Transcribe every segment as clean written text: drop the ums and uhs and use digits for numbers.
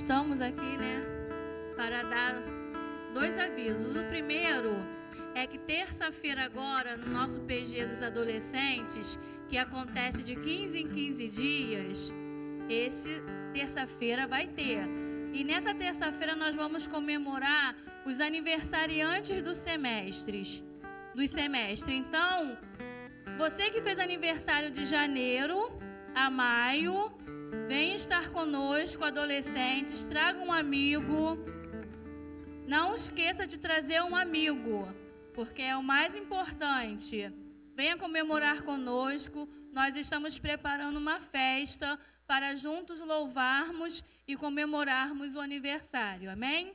estamos aqui, né, para dar 2 avisos. O primeiro é que terça-feira agora, no nosso PG dos adolescentes, que acontece de 15 em 15 dias, terça-feira vai ter. E nessa terça-feira nós vamos comemorar os aniversariantes dos semestres. Então, você que fez aniversário de janeiro a maio, venha estar conosco, adolescentes, traga um amigo. Não esqueça de trazer um amigo, porque é o mais importante. Venha comemorar conosco. Nós estamos preparando uma festa para juntos louvarmos e comemorarmos o aniversário. Amém?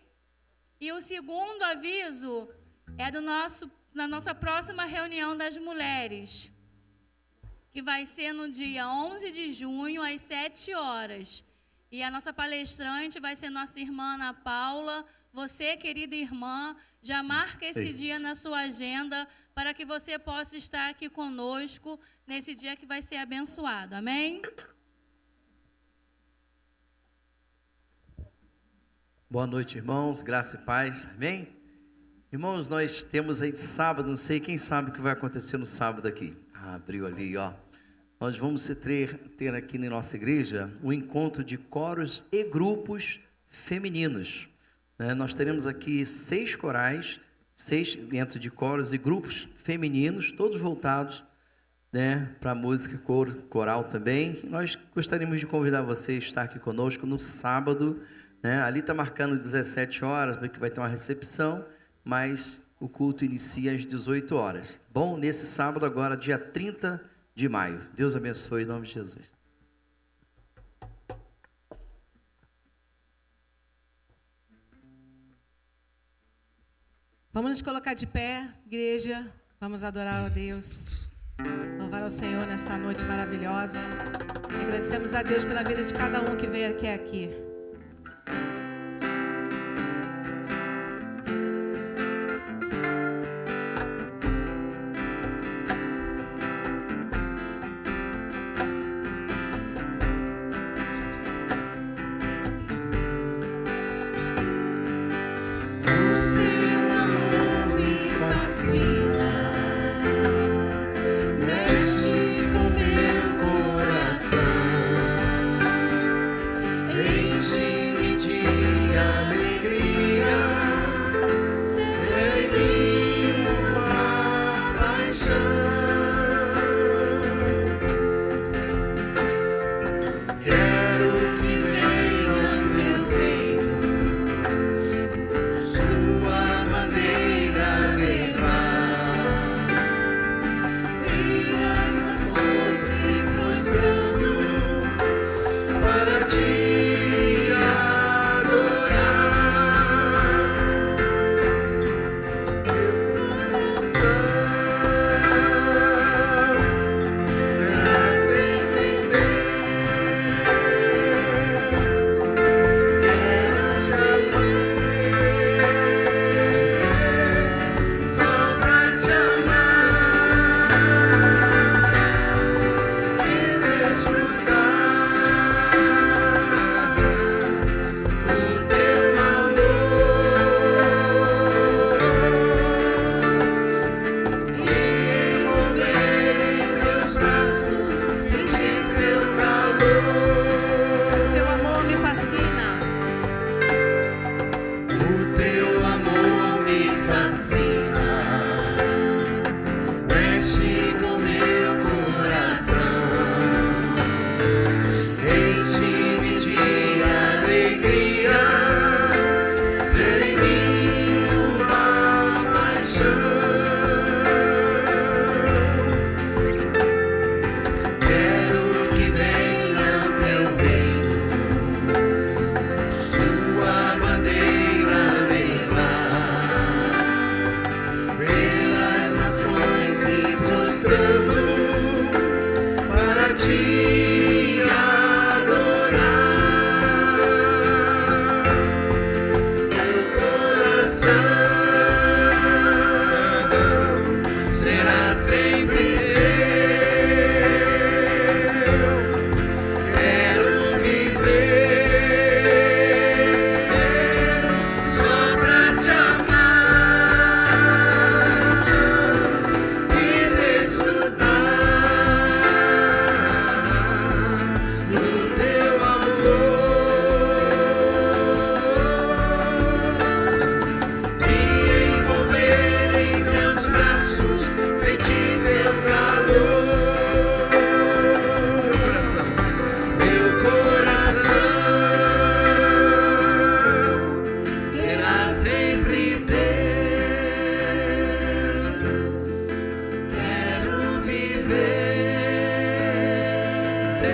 E o segundo aviso é na nossa próxima reunião das mulheres, que vai ser no dia 11 de junho, às 7 horas. E a nossa palestrante vai ser nossa irmã Ana Paula. Você, querida irmã, já marca esse dia na sua agenda para que você possa estar aqui conosco nesse dia que vai ser abençoado. Amém? Boa noite, irmãos. Graça e paz. Amém? Irmãos, nós temos aí sábado, não sei quem sabe o que vai acontecer no sábado aqui. Abriu ali, ó. Nós vamos ter aqui na nossa igreja um encontro de coros e grupos femininos. Nós teremos aqui 6 corais, 6 dentro de coros e grupos femininos, todos voltados, para a música coral também. E nós gostaríamos de convidar você a estar aqui conosco no sábado. Ali está marcando 17 horas, porque vai ter uma recepção, mas o culto inicia às 18 horas. Bom, nesse sábado agora, dia 30 de maio. Deus abençoe em nome de Jesus. Vamos nos colocar de pé, igreja. Vamos adorar a Deus. Louvar ao Senhor nesta noite maravilhosa. E agradecemos a Deus pela vida de cada um que veio aqui. Quero que venha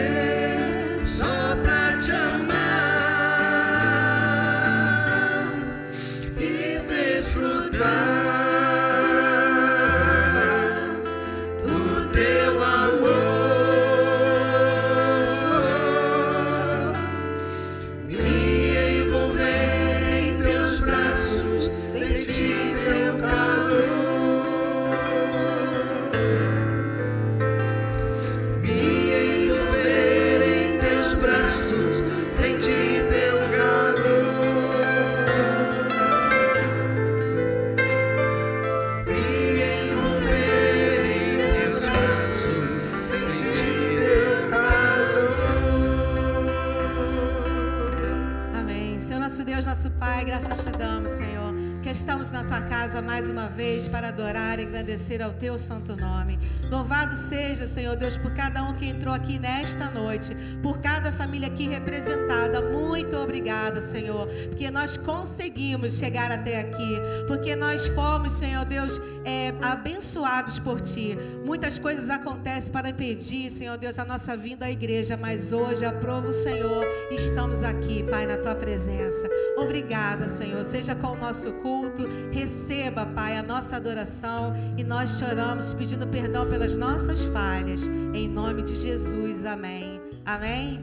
viver só pra te amar e desfrutar do teu amor, me envolver em teus braços, sentir teu calor, me envolver em teus braços, sentir teu calor, me envolver em teus braços, sentir teu calor. Amém. Senhor nosso Deus, nosso Pai, graças te damos, Senhor, que estamos na tua casa mais uma vez para adorar e engrandecer ao teu santo nome. Louvado seja, Senhor Deus, por cada um que entrou aqui nesta noite, por cada família aqui representada. Muito obrigada, Senhor, porque nós conseguimos chegar até aqui, porque nós fomos, Senhor Deus, abençoados por ti. Muitas coisas acontecem para impedir, Senhor Deus, a nossa vinda à igreja, mas hoje, aprova o Senhor, estamos aqui, Pai, na tua presença. Obrigada, Senhor, seja com o nosso culto, receba, Pai, a nossa adoração, e nós choramos pedindo perdão pelas nossas falhas, em nome de Jesus, amém. Amém?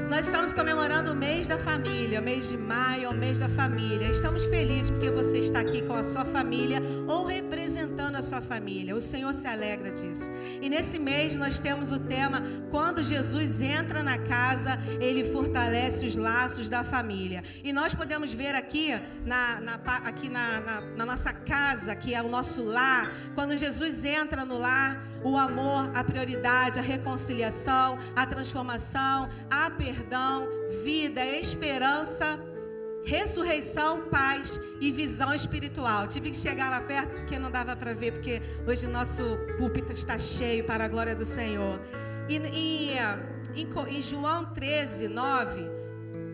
Nós estamos comemorando o mês da família, o mês de maio é o mês da família. Estamos felizes porque você está aqui com a sua família ou representando a sua família. O Senhor se alegra disso. E nesse mês nós temos o tema: quando Jesus entra na casa, Ele fortalece os laços da família. E nós podemos ver aqui na nossa casa, que é o nosso lar, quando Jesus entra no lar, o amor, a prioridade, a reconciliação, a transformação, a perdão, vida, esperança, ressurreição, paz e visão espiritual. Tive que chegar lá perto porque não dava para ver, porque hoje o nosso púlpito está cheio para a glória do Senhor. Em João 13, 9,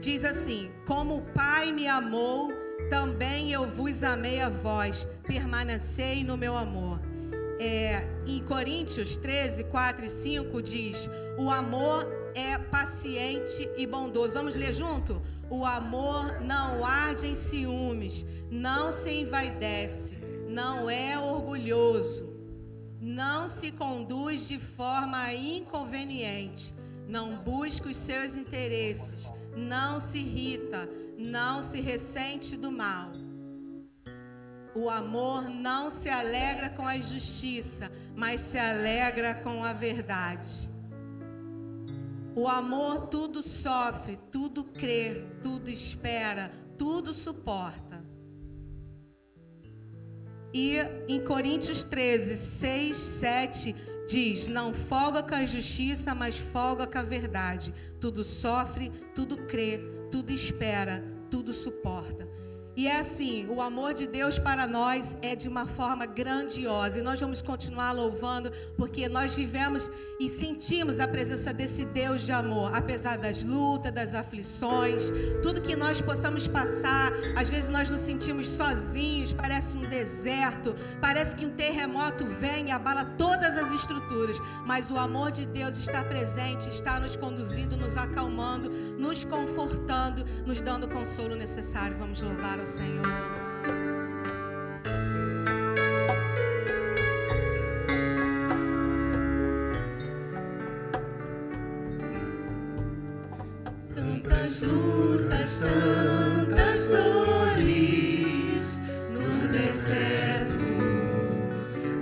diz assim: como o Pai me amou, também eu vos amei a vós, permanecei no meu amor. Em Coríntios 13, 4 e 5 diz: o amor é paciente e bondoso. Vamos ler junto? O amor não arde em ciúmes, não se envaidece, não é orgulhoso, não se conduz de forma inconveniente, não busca os seus interesses, não se irrita, não se ressente do mal. O amor não se alegra com a injustiça, mas se alegra com a verdade. O amor tudo sofre, tudo crê, tudo espera, tudo suporta. E em Coríntios 13, 6, 7 diz: não folga com a justiça, mas folga com a verdade. Tudo sofre, tudo crê, tudo espera, tudo suporta. E é assim, o amor de Deus para nós é de uma forma grandiosa. E nós vamos continuar louvando, porque nós vivemos e sentimos a presença desse Deus de amor. Apesar das lutas, das aflições, tudo que nós possamos passar, às vezes nós nos sentimos sozinhos, parece um deserto, parece que um terremoto vem e abala todas as estruturas. Mas o amor de Deus está presente, está nos conduzindo, nos acalmando, nos confortando, nos dando o consolo necessário. Vamos louvar o Senhor. Tantas lutas, tantas dores no deserto,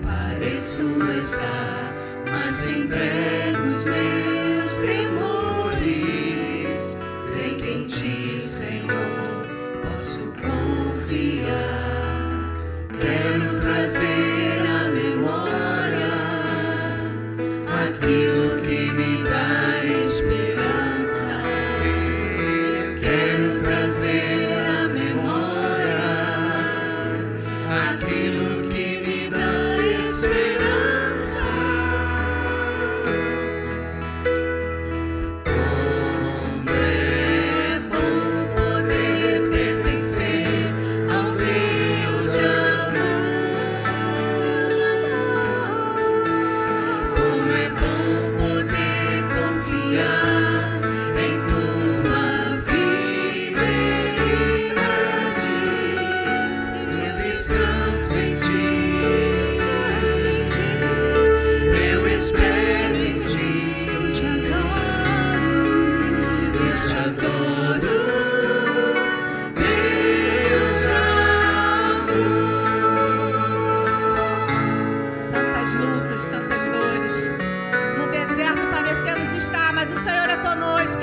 pareço estar, mas entrego os meus temores. Sei que em ti, Senhor, posso confiar. Quero trazer à memória aquilo que me dá esperança. Quero trazer à memória aquilo que me dá esperança.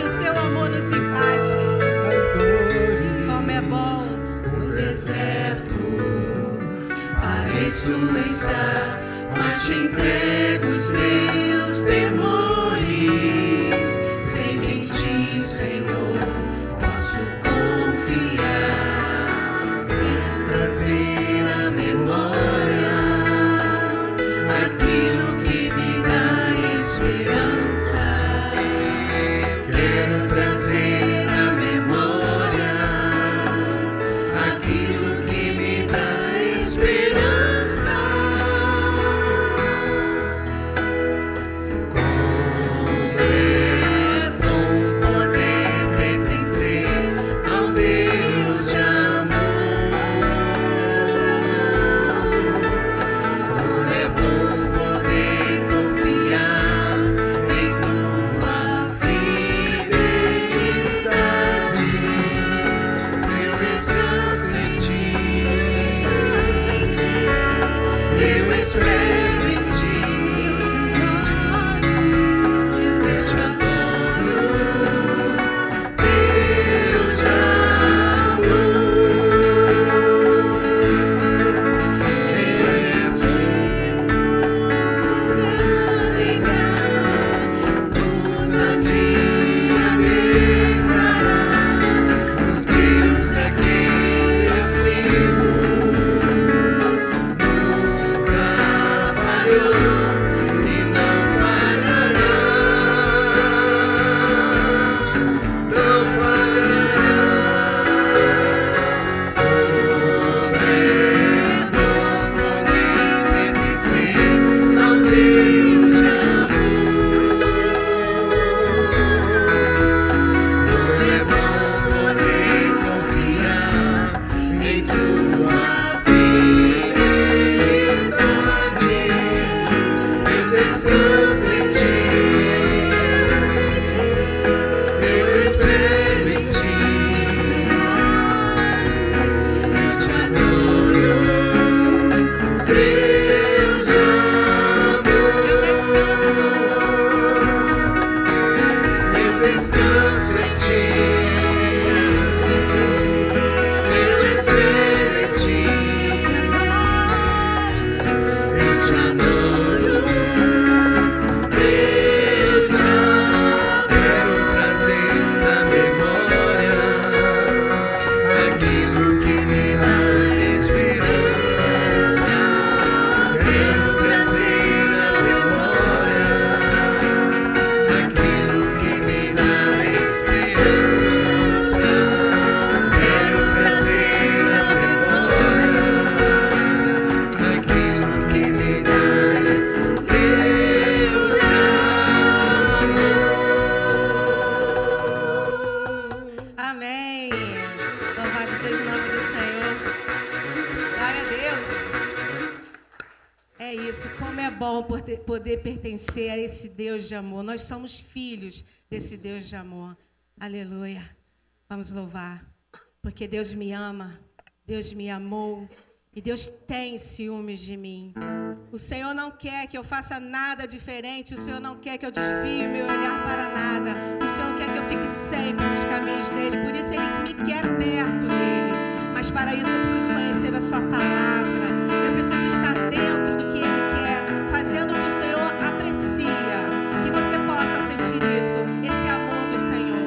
que o seu amor nos invade. Como é bom no deserto. Pareço estar, mas te entrego os meus temores. Sei que em ti, Senhor, posso confiar. Quero trazer à memória aquilo que me dá esperança. Quero trazer à memória aquilo que me dá esperança. Como é bom poder pertencer ao Deus de amor. Como é bom poder confiar em tua fidelidade. Eu descanso em ti. Eu espero em ti. Eu te adoro. Deus de Deus é quem eu sirvo, nunca falhou e não falhará, não falhará. Como é bom poder pertencer ao Deus de amor. Como é bom poder confiar em tua fidelidade. Eu descanso em ti. Eu espero em ti. Eu te adoro. Deus de amor. Eu descanso em ti. Eu espero em ti. Eu te adoro. Deus de amor. Quero trazer à memória aquilo que me dá esperança. Quero trazer à memória aquilo que me dá esperança. Quero trazer à memória aquilo que me dá Deus de amor. Amém. Louvado seja o nome do Senhor. Glória a Deus. É isso, como é bom poder pertencer a esse Deus de amor. Nós somos filhos desse Deus de amor. Aleluia. Vamos louvar. Porque Deus me ama, Deus me amou e Deus tem ciúmes de mim. O Senhor não quer que eu faça nada diferente, o Senhor não quer que eu desvie meu olhar para nada. O Senhor quer que eu fique sempre nos caminhos dEle, por isso Ele me quer perto dEle. Mas para isso eu preciso conhecer a Sua palavra, eu preciso estar dentro do que Ele quer, fazendo o que o Senhor aprecia, que você possa sentir isso, esse amor do Senhor.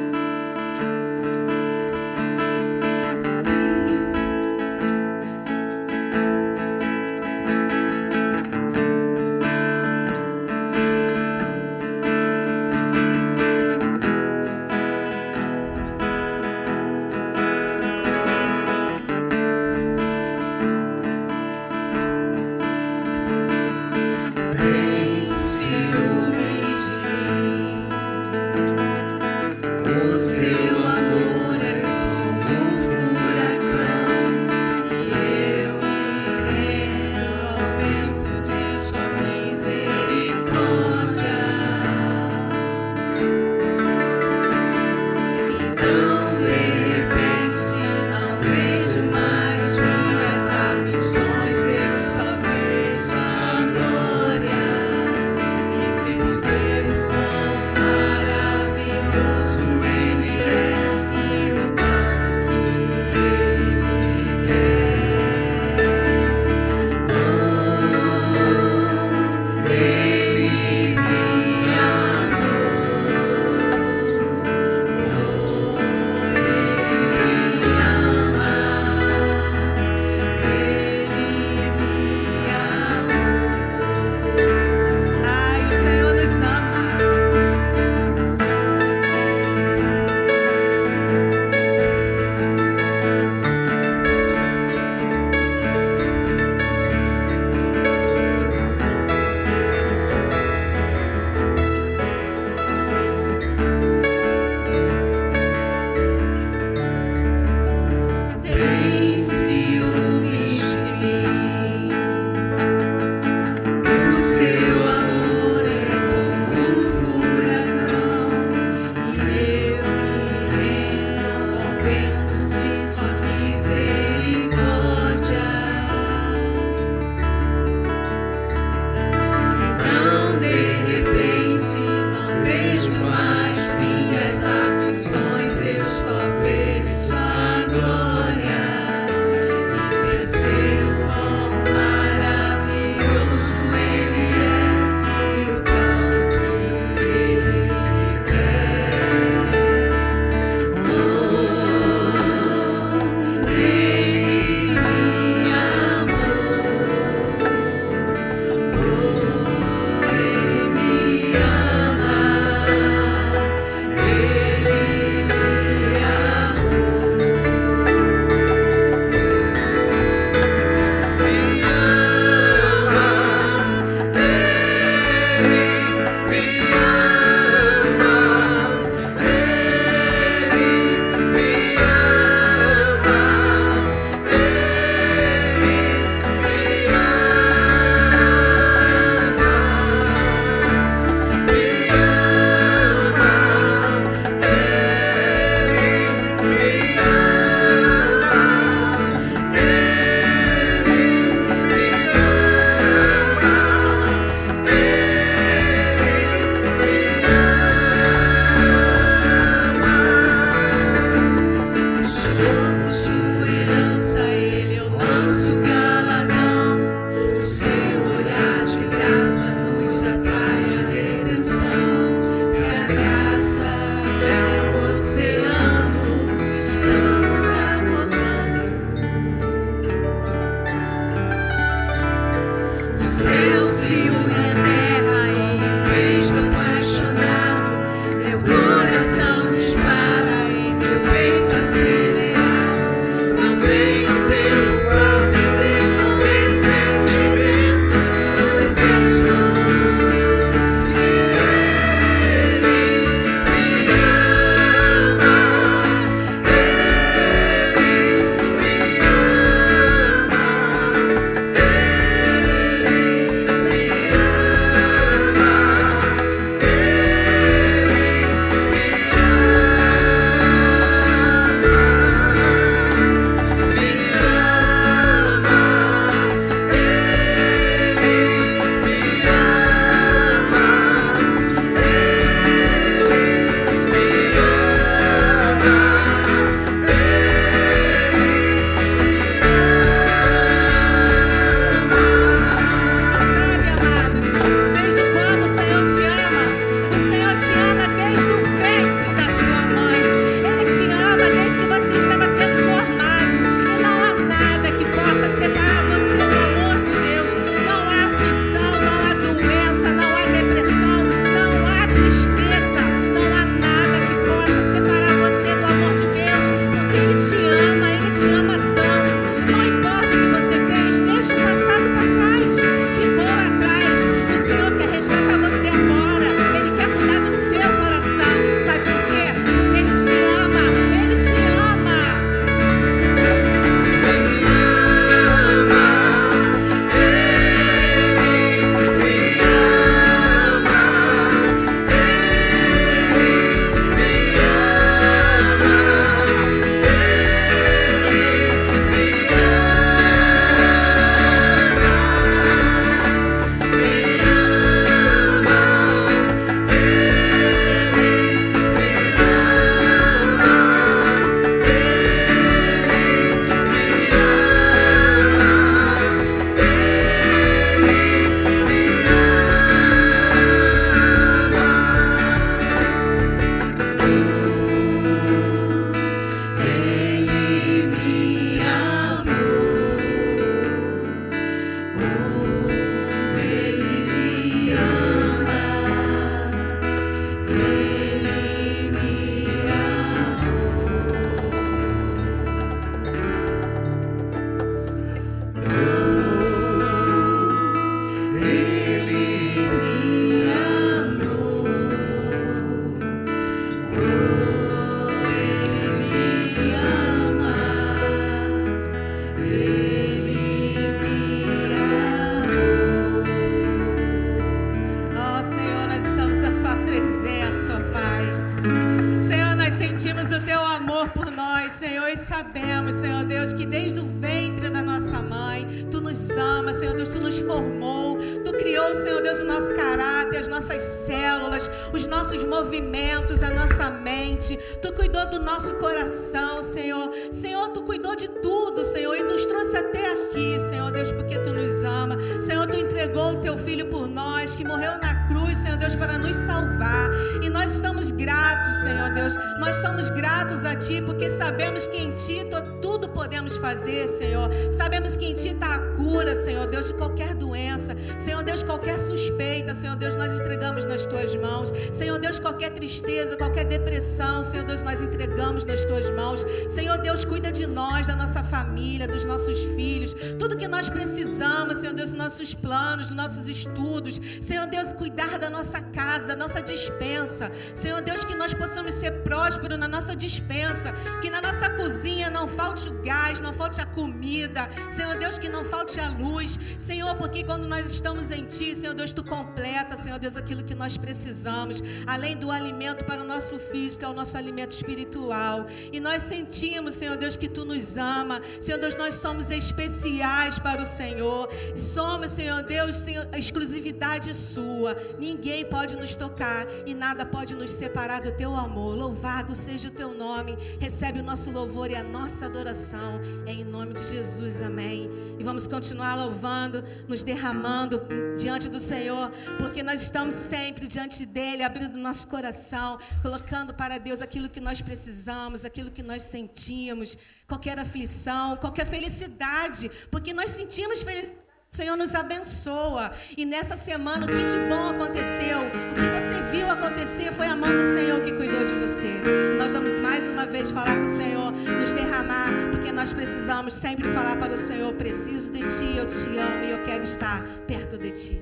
sentimos o teu amor por nós, Senhor, e sabemos, Senhor Deus, que desde o ventre da nossa mãe, tu nos ama, Senhor Deus, tu nos formou, tu criou, Senhor Deus, o nosso caráter, as nossas células, os nossos movimentos, a nossa mente, tu cuidou do nosso coração, Senhor. Senhor, tu cuidou de tudo, Senhor, e nos trouxe até aqui, Senhor Deus, porque tu nos ama. Senhor, tu entregou o teu filho por nós, que morreu na cruz, Senhor Deus, para nos salvar. E nós estamos gratos, Senhor Deus. Nós somos gratos a ti, porque sabemos que em ti tudo podemos fazer, Senhor. Sabemos que em ti está a cura, Senhor Deus, de qualquer doença. Senhor Deus, qualquer suspeita, Senhor Deus, nós entregamos nas tuas mãos. Senhor Deus, qualquer tristeza, qualquer depressão, Senhor Deus, nós entregamos nas tuas mãos. Senhor Deus, cuida de nós, da nossa família, dos nossos filhos, tudo que nós precisamos, Senhor Deus, dos nossos planos, dos nossos estudos. Senhor Deus, cuidar da nossa casa, da nossa despensa. Senhor Deus, que nós possamos ser prósperos na nossa despensa, que na nossa cozinha não falte o gás, não falte a comida. Senhor Deus, que não falte a luz. Senhor, porque quando nós estamos em ti, Senhor Deus, tu completa, Senhor Deus, aquilo que nós precisamos, além do alimento para o nosso físico, é o nosso alimento espiritual. E nós sentimos, Senhor Deus, que tu nos ama. Senhor Deus, nós somos especiais para o Senhor. Somos, Senhor Deus, Senhor, a exclusividade sua. Ninguém pode nos tocar e nada pode nos separar do teu amor. Louvado seja o teu nome. Recebe o nosso louvor e a nossa adoração. É em nome de Jesus, amém. E vamos continuar louvando, nos derramando diante do Senhor, porque nós estamos sempre diante dele, abrindo nosso coração, colocando para Deus aquilo que nós precisamos, aquilo que nós sentimos, qualquer aflição, qualquer felicidade, porque nós sentimos felicidade. O Senhor nos abençoa. E nessa semana, o que de bom aconteceu, o que você viu acontecer, foi a mão do Senhor que cuidou de você. E nós vamos mais uma vez falar com o Senhor, nos derramar, porque nós precisamos sempre falar para o Senhor: preciso de ti, eu te amo e eu quero estar perto de ti.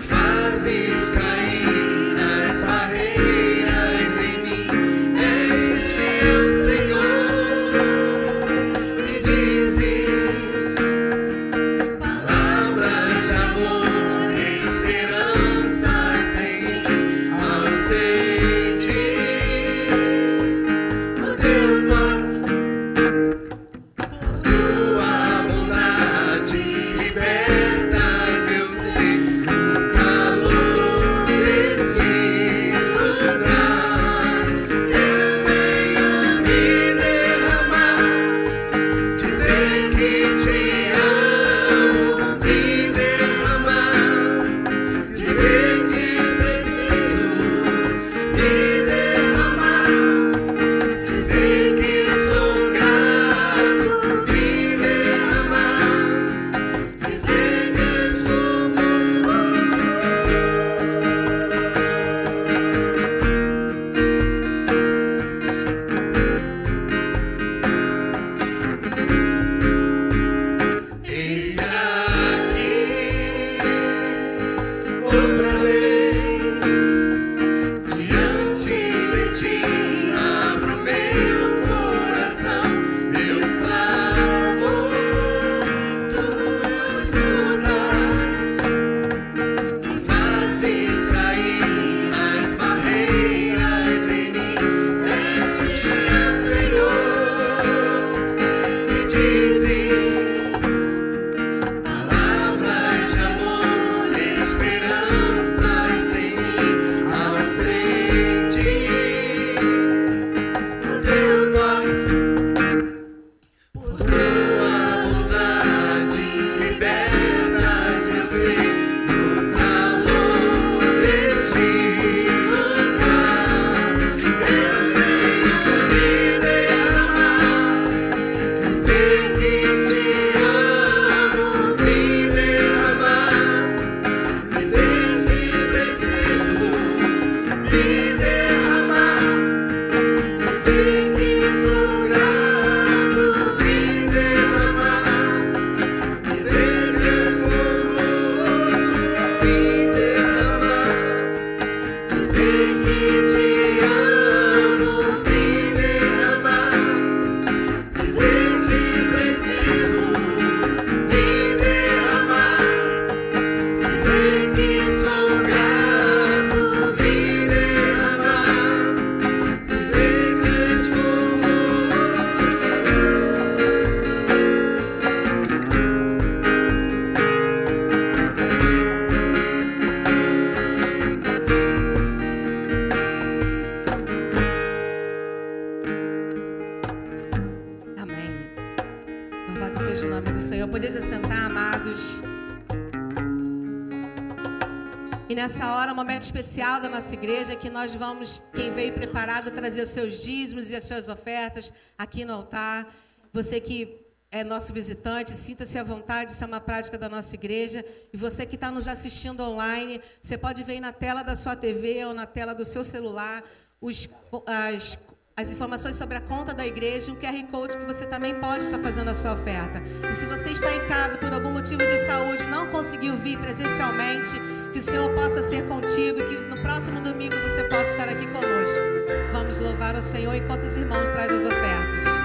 Faz Louvado seja o nome do Senhor. Podeis assentar, amados. E nessa hora, um momento especial da nossa igreja, que nós vamos, quem veio preparado, trazer os seus dízimos e as suas ofertas aqui no altar. Você que é nosso visitante, sinta-se à vontade, isso é uma prática da nossa igreja. E você que está nos assistindo online, você pode ver na tela da sua TV ou na tela do seu celular as informações sobre a conta da igreja, um QR Code que você também pode estar fazendo a sua oferta. E se você está em casa por algum motivo de saúde, não conseguiu vir presencialmente, que o Senhor possa ser contigo e que no próximo domingo você possa estar aqui conosco. Vamos louvar o Senhor enquanto os irmãos trazem as ofertas.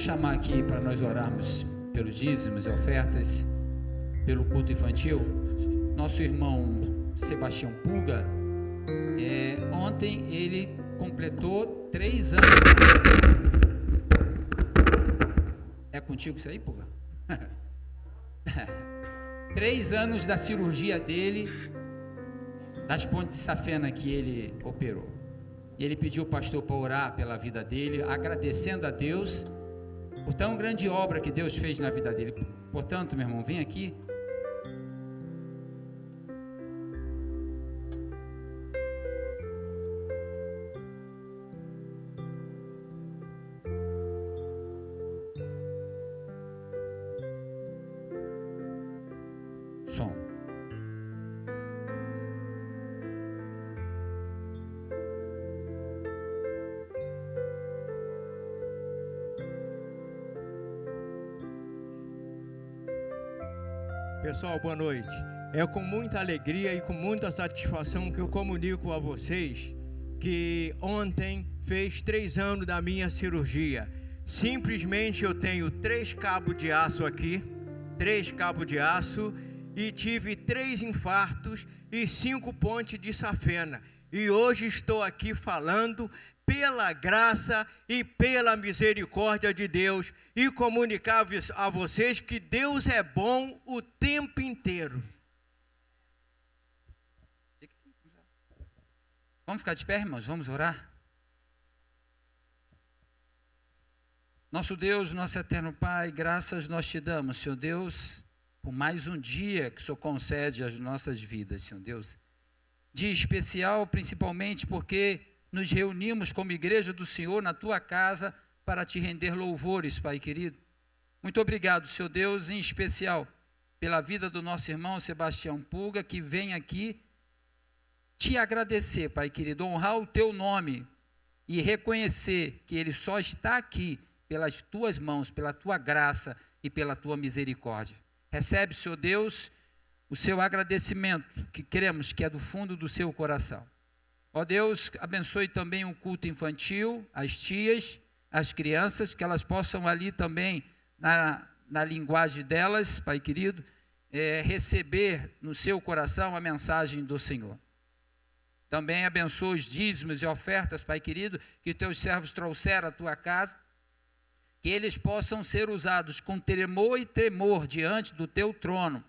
chamar aqui para nós orarmos pelos dízimos e ofertas, pelo culto infantil, nosso irmão Sebastião Pulga, ontem ele completou 3 anos. É contigo isso aí, Pulga? 3 anos da cirurgia dele, das pontes de safena que ele operou. E ele pediu o pastor para orar pela vida dele, agradecendo a Deus por tão grande obra que Deus fez na vida dele. Portanto, meu irmão, vem aqui. Som. Pessoal, boa noite. É com muita alegria e com muita satisfação que eu comunico a vocês que ontem fez 3 anos da minha cirurgia. Simplesmente eu tenho 3 cabos de aço aqui, 3 cabos de aço, e tive 3 infartos e 5 pontes de safena. E hoje estou aqui falando pela graça e pela misericórdia de Deus e comunicar a vocês que Deus é bom o tempo inteiro. Vamos ficar de pé, irmãos? Vamos orar? Nosso Deus, nosso eterno Pai, graças nós te damos, Senhor Deus, por mais um dia que o Senhor concede às nossas vidas, Senhor Deus. Dia especial, principalmente porque nos reunimos como igreja do Senhor na tua casa para te render louvores, Pai querido. Muito obrigado, Senhor Deus, em especial pela vida do nosso irmão Sebastião Pulga, que vem aqui te agradecer, Pai querido, honrar o teu nome e reconhecer que ele só está aqui pelas tuas mãos, pela tua graça e pela tua misericórdia. Recebe, Senhor Deus, o seu agradecimento, que queremos que é do fundo do seu coração. Ó Deus, abençoe também o culto infantil, as tias, as crianças, que elas possam ali também, na linguagem delas, Pai querido, receber no seu coração a mensagem do Senhor. Também abençoe os dízimos e ofertas, Pai querido, que teus servos trouxeram à tua casa, que eles possam ser usados com temor e tremor diante do teu trono,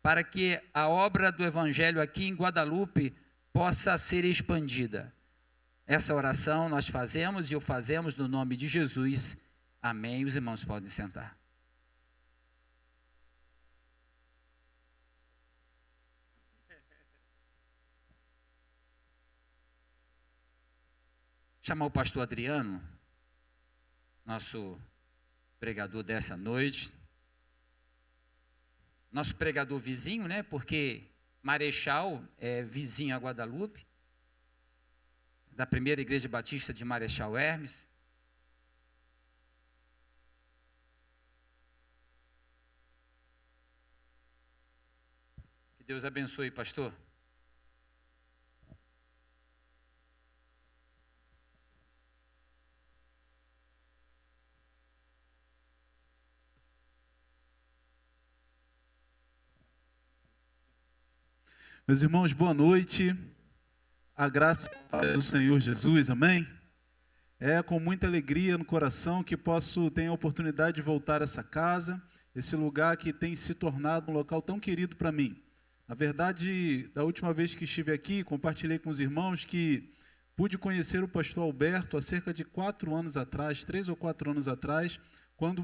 para que a obra do Evangelho aqui em Guadalupe possa ser expandida. Essa oração nós fazemos e o fazemos no nome de Jesus. Amém. Os irmãos podem sentar. Chamar o pastor Adriano, nosso pregador dessa noite, nosso pregador vizinho, né? Porque Marechal é vizinho a Guadalupe, da primeira igreja batista de Marechal Hermes. Que Deus abençoe, pastor. Meus irmãos, boa noite, a graça do Senhor Jesus, amém? É com muita alegria no coração que tenho a oportunidade de voltar a essa casa, esse lugar que tem se tornado um local tão querido para mim. Na verdade, da última vez que estive aqui, compartilhei com os irmãos que pude conhecer o pastor Alberto há cerca de 4 anos atrás, 3 ou 4 anos atrás, quando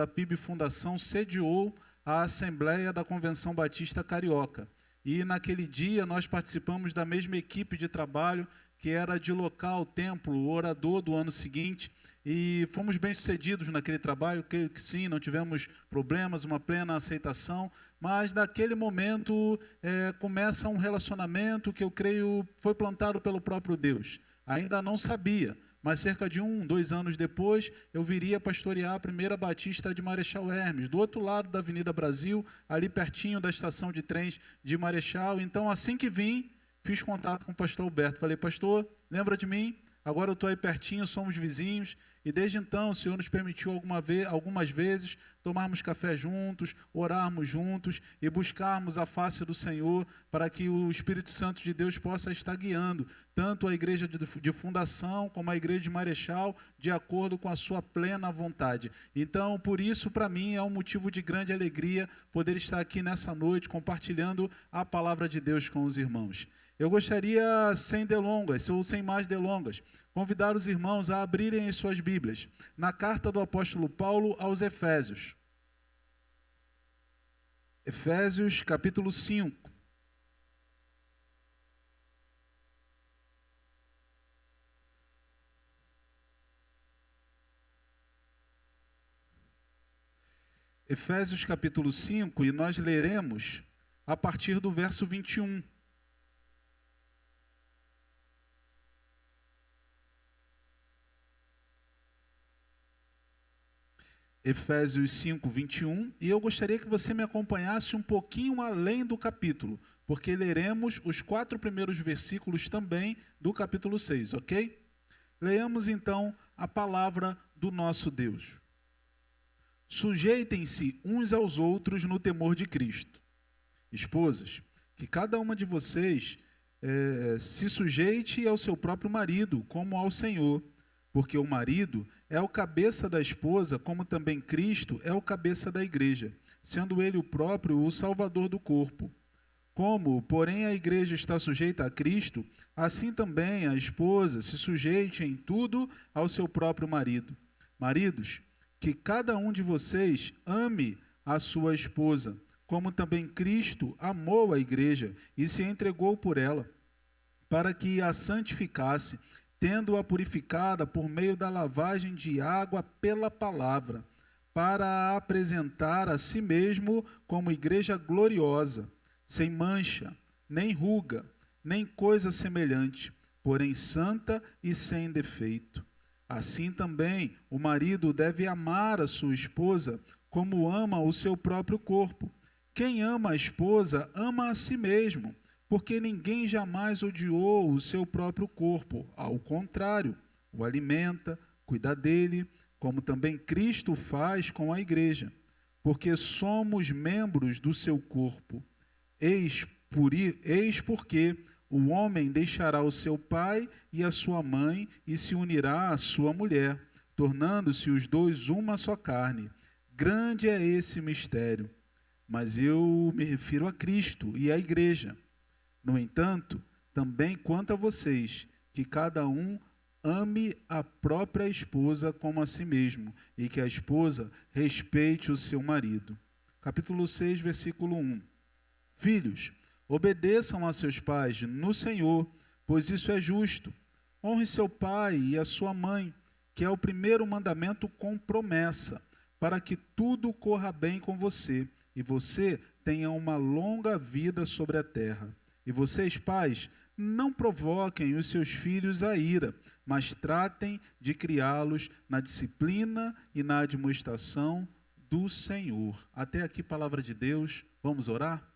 a PIB Fundação sediou a Assembleia da Convenção Batista Carioca. E naquele dia nós participamos da mesma equipe de trabalho que era de local, templo, o orador do ano seguinte, e fomos bem-sucedidos naquele trabalho, creio que sim, não tivemos problemas, uma plena aceitação, mas naquele momento começa um relacionamento que eu creio foi plantado pelo próprio Deus. Ainda não sabia, mas cerca de 2 anos depois, eu viria pastorear a primeira batista de Marechal Hermes, do outro lado da Avenida Brasil, ali pertinho da estação de trens de Marechal. Então, assim que vim, fiz contato com o pastor Alberto. Falei, pastor, lembra de mim? Agora eu estou aí pertinho, somos vizinhos. E desde então, o Senhor nos permitiu algumas vezes tomarmos café juntos, orarmos juntos e buscarmos a face do Senhor para que o Espírito Santo de Deus possa estar guiando tanto a igreja de fundação como a igreja de Marechal, de acordo com a sua plena vontade. Então, por isso, para mim, é um motivo de grande alegria poder estar aqui nessa noite compartilhando a palavra de Deus com os irmãos. Eu gostaria, sem mais delongas, convidar os irmãos a abrirem as suas Bíblias na carta do apóstolo Paulo aos Efésios. Efésios, capítulo 5. Efésios, capítulo 5, e nós leremos a partir do verso 21. Efésios 5, 21, e eu gostaria que você me acompanhasse um pouquinho além do capítulo, porque leremos os 4 primeiros versículos também do capítulo 6, ok? Leamos então a palavra do nosso Deus. Sujeitem-se uns aos outros no temor de Cristo. Esposas, que cada uma de vocês se sujeite ao seu próprio marido, como ao Senhor, porque o marido é o cabeça da esposa, como também Cristo é o cabeça da igreja, sendo ele o próprio o salvador do corpo. Como, porém, a igreja está sujeita a Cristo, assim também a esposa se sujeite em tudo ao seu próprio marido. Maridos, que cada um de vocês ame a sua esposa, como também Cristo amou a igreja e se entregou por ela, para que a santificasse, tendo-a purificada por meio da lavagem de água pela palavra, para a apresentar a si mesmo como igreja gloriosa, sem mancha, nem ruga, nem coisa semelhante, porém santa e sem defeito. Assim também o marido deve amar a sua esposa como ama o seu próprio corpo. Quem ama a esposa ama a si mesmo, porque ninguém jamais odiou o seu próprio corpo. Ao contrário, o alimenta, cuida dele, como também Cristo faz com a igreja, porque somos membros do seu corpo. Eis porque o homem deixará o seu pai e a sua mãe e se unirá à sua mulher, tornando-se os dois uma só carne. Grande é esse mistério, mas eu me refiro a Cristo e à igreja. No entanto, também quanto a vocês, que cada um ame a própria esposa como a si mesmo, e que a esposa respeite o seu marido. Capítulo 6, versículo 1. Filhos, obedeçam a seus pais no Senhor, pois isso é justo. Honre seu pai e a sua mãe, que é o primeiro mandamento com promessa, para que tudo corra bem com você, e você tenha uma longa vida sobre a terra. E vocês, pais, não provoquem os seus filhos à ira, mas tratem de criá-los na disciplina e na admoestação do Senhor. Até aqui, palavra de Deus. Vamos orar?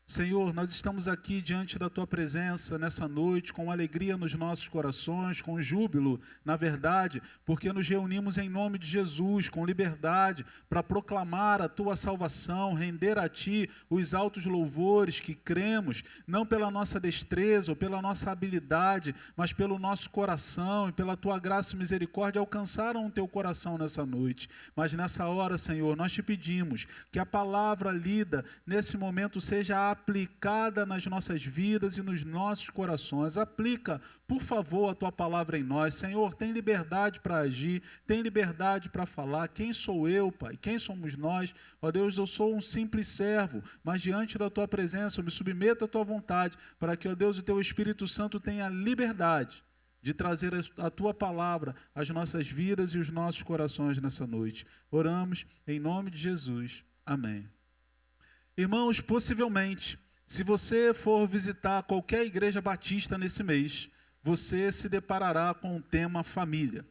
Senhor, nós estamos aqui diante da Tua presença nessa noite, com alegria nos nossos corações, com júbilo, na verdade, porque nos reunimos em nome de Jesus, com liberdade, para proclamar a Tua salvação, render a Ti os altos louvores que cremos, não pela nossa destreza ou pela nossa habilidade, mas pelo nosso coração e pela Tua graça e misericórdia alcançaram o Teu coração nessa noite. Mas nessa hora, Senhor, nós Te pedimos que a palavra lida nesse momento seja aplicada nas nossas vidas e nos nossos corações. Aplica, por favor, a Tua palavra em nós. Senhor, tem liberdade para agir, tem liberdade para falar. Quem sou eu, Pai? Quem somos nós? Ó Deus, eu sou um simples servo, mas diante da Tua presença eu me submeto à Tua vontade, para que, ó Deus, o Teu Espírito Santo tenha liberdade de trazer a Tua palavra às nossas vidas e os nossos corações nessa noite. Oramos em nome de Jesus. Amém. Irmãos, possivelmente, se você for visitar qualquer igreja batista nesse mês, você se deparará com o tema família.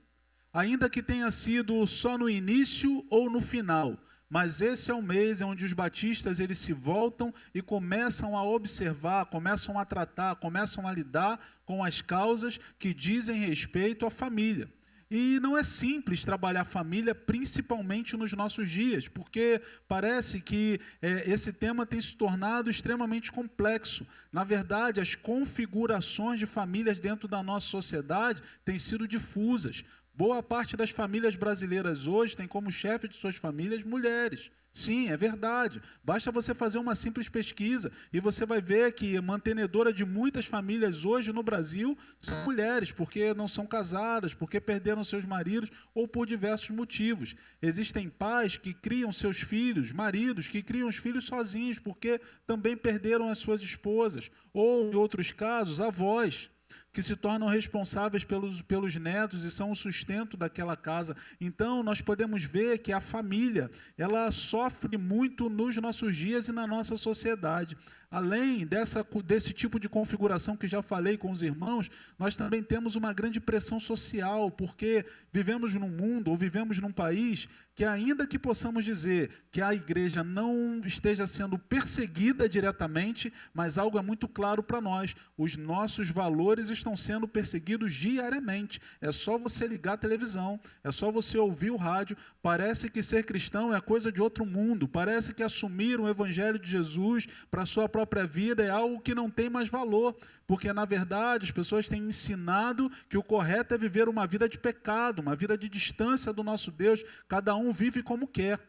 Ainda que tenha sido só no início ou no final, mas esse é o mês onde os batistas eles se voltam e começam a observar, começam a tratar, começam a lidar com as causas que dizem respeito à família. E não é simples trabalhar família, principalmente nos nossos dias, porque parece que esse tema tem se tornado extremamente complexo. Na verdade, as configurações de famílias dentro da nossa sociedade têm sido difusas. Boa parte das famílias brasileiras hoje tem como chefe de suas famílias mulheres. Sim, é verdade. Basta você fazer uma simples pesquisa e você vai ver que a mantenedora de muitas famílias hoje no Brasil são mulheres, porque não são casadas, porque perderam seus maridos ou por diversos motivos. Existem pais que criam seus filhos, maridos que criam os filhos sozinhos, porque também perderam as suas esposas. Ou, em outros casos, avós, que se tornam responsáveis pelos netos e são o sustento daquela casa. Então, nós podemos ver que a família, ela sofre muito nos nossos dias e na nossa sociedade. além desse tipo de configuração que já falei com os irmãos, nós também temos uma grande pressão social, porque vivemos num mundo ou vivemos num país que, ainda que possamos dizer que a igreja não esteja sendo perseguida diretamente, mas algo é muito claro para nós: os nossos valores estão sendo perseguidos diariamente. É só você ligar a televisão, é só você ouvir o rádio. Parece que ser cristão é coisa de outro mundo, parece que assumir o evangelho de Jesus para a sua própria vida é algo que não tem mais valor, porque na verdade as pessoas têm ensinado que o correto é viver uma vida de pecado, uma vida de distância do nosso Deus. Cada um vive como quer,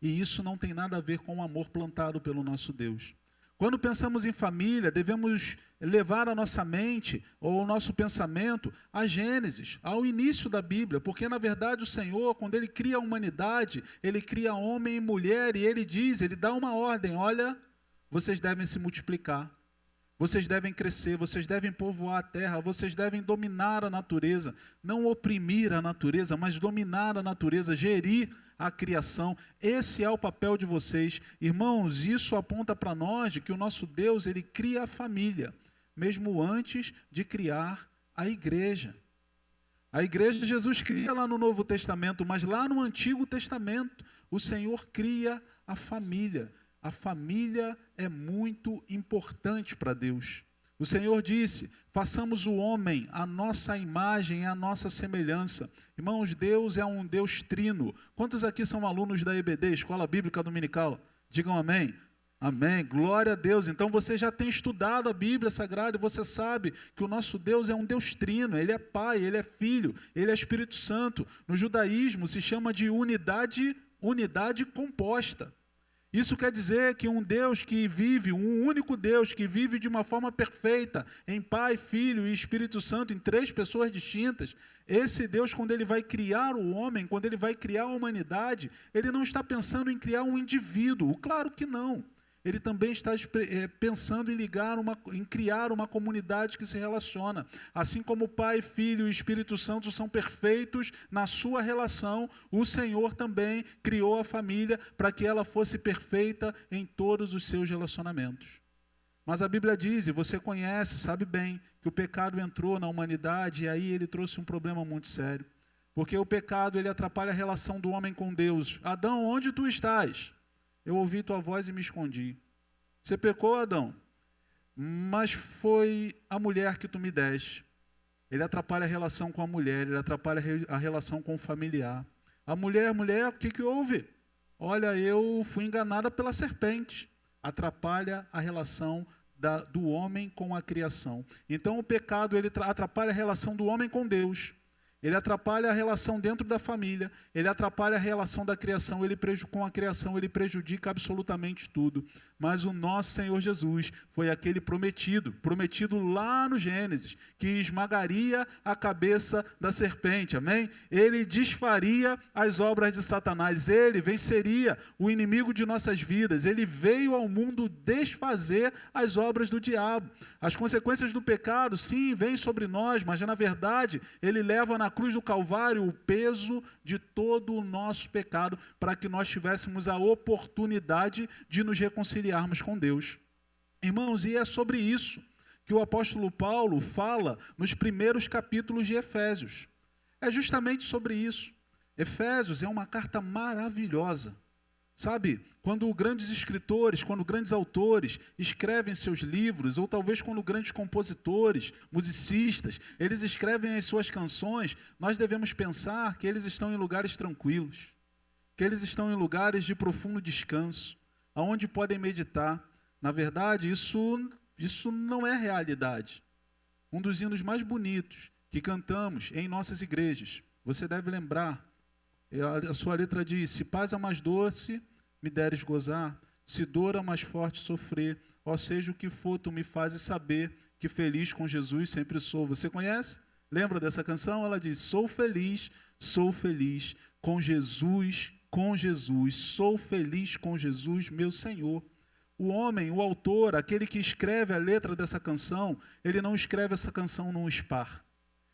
e isso não tem nada a ver com o amor plantado pelo nosso Deus. Quando pensamos em família, devemos levar a nossa mente ou o nosso pensamento a Gênesis, ao início da Bíblia, porque na verdade o Senhor, quando Ele cria a humanidade, Ele cria homem e mulher, e Ele diz, Ele dá uma ordem: olha, vocês devem se multiplicar, vocês devem crescer, vocês devem povoar a terra, vocês devem dominar a natureza, não oprimir a natureza, mas dominar a natureza, gerir a criação. Esse é o papel de vocês. Irmãos, isso aponta para nós de que o nosso Deus, Ele cria a família, mesmo antes de criar a igreja. A igreja Jesus cria lá no Novo Testamento, mas lá no Antigo Testamento, o Senhor cria a família. A família é muito importante para Deus. O Senhor disse: façamos o homem à nossa imagem e à nossa semelhança. Irmãos, Deus é um Deus trino. Quantos aqui são alunos da EBD, Escola Bíblica Dominical? Digam amém. Amém, glória a Deus. Então você já tem estudado a Bíblia Sagrada e você sabe que o nosso Deus é um Deus trino. Ele é Pai, Ele é Filho, Ele é Espírito Santo. No judaísmo se chama de unidade composta. Isso quer dizer que um Deus que vive, um único Deus que vive de uma forma perfeita, em Pai, Filho e Espírito Santo, em três pessoas distintas, esse Deus, quando Ele vai criar o homem, quando Ele vai criar a humanidade, Ele não está pensando em criar um indivíduo, claro que não. Ele também está pensando em criar uma comunidade que se relaciona. Assim como o Pai, Filho e Espírito Santo são perfeitos na sua relação, o Senhor também criou a família para que ela fosse perfeita em todos os seus relacionamentos. Mas a Bíblia diz, e você conhece, sabe bem, que o pecado entrou na humanidade e aí ele trouxe um problema muito sério. Porque o pecado, ele atrapalha a relação do homem com Deus. Adão, onde tu estás? Eu ouvi tua voz e me escondi. Você pecou, Adão, mas foi a mulher que tu me deste. Ele atrapalha a relação com a mulher, ele atrapalha a relação com o familiar. A mulher, o que houve? Olha, eu fui enganada pela serpente. Atrapalha a relação do homem com a criação. Então o pecado, ele atrapalha a relação do homem com Deus. Ele atrapalha a relação dentro da família, ele atrapalha a relação da criação, com a criação ele prejudica absolutamente tudo. Mas o nosso Senhor Jesus foi aquele prometido lá no Gênesis, que esmagaria a cabeça da serpente, amém? Ele desfaria as obras de Satanás, ele venceria o inimigo de nossas vidas, ele veio ao mundo desfazer as obras do diabo. As consequências do pecado, sim, vêm sobre nós, mas na verdade ele leva na cruz do Calvário o peso de todo o nosso pecado, para que nós tivéssemos a oportunidade de nos reconciliarmos com Deus. Irmãos, e é sobre isso que o apóstolo Paulo fala nos primeiros capítulos de Efésios. É justamente sobre isso. Efésios é uma carta maravilhosa. Sabe, quando grandes escritores, quando grandes autores escrevem seus livros, ou talvez quando grandes compositores, musicistas, eles escrevem as suas canções, nós devemos pensar que eles estão em lugares tranquilos, que eles estão em lugares de profundo descanso, aonde podem meditar. Na verdade, isso não é realidade. Um dos hinos mais bonitos que cantamos em nossas igrejas, você deve lembrar, a sua letra diz: se paz a mais doce me deres gozar, se dor a mais forte sofrer, ó seja o que for, tu me fazes saber que feliz com Jesus sempre sou. Você conhece? Lembra dessa canção? Ela diz: sou feliz com Jesus, sou feliz com Jesus, meu Senhor. O homem, o autor, aquele que escreve a letra dessa canção, ele não escreve essa canção num spa,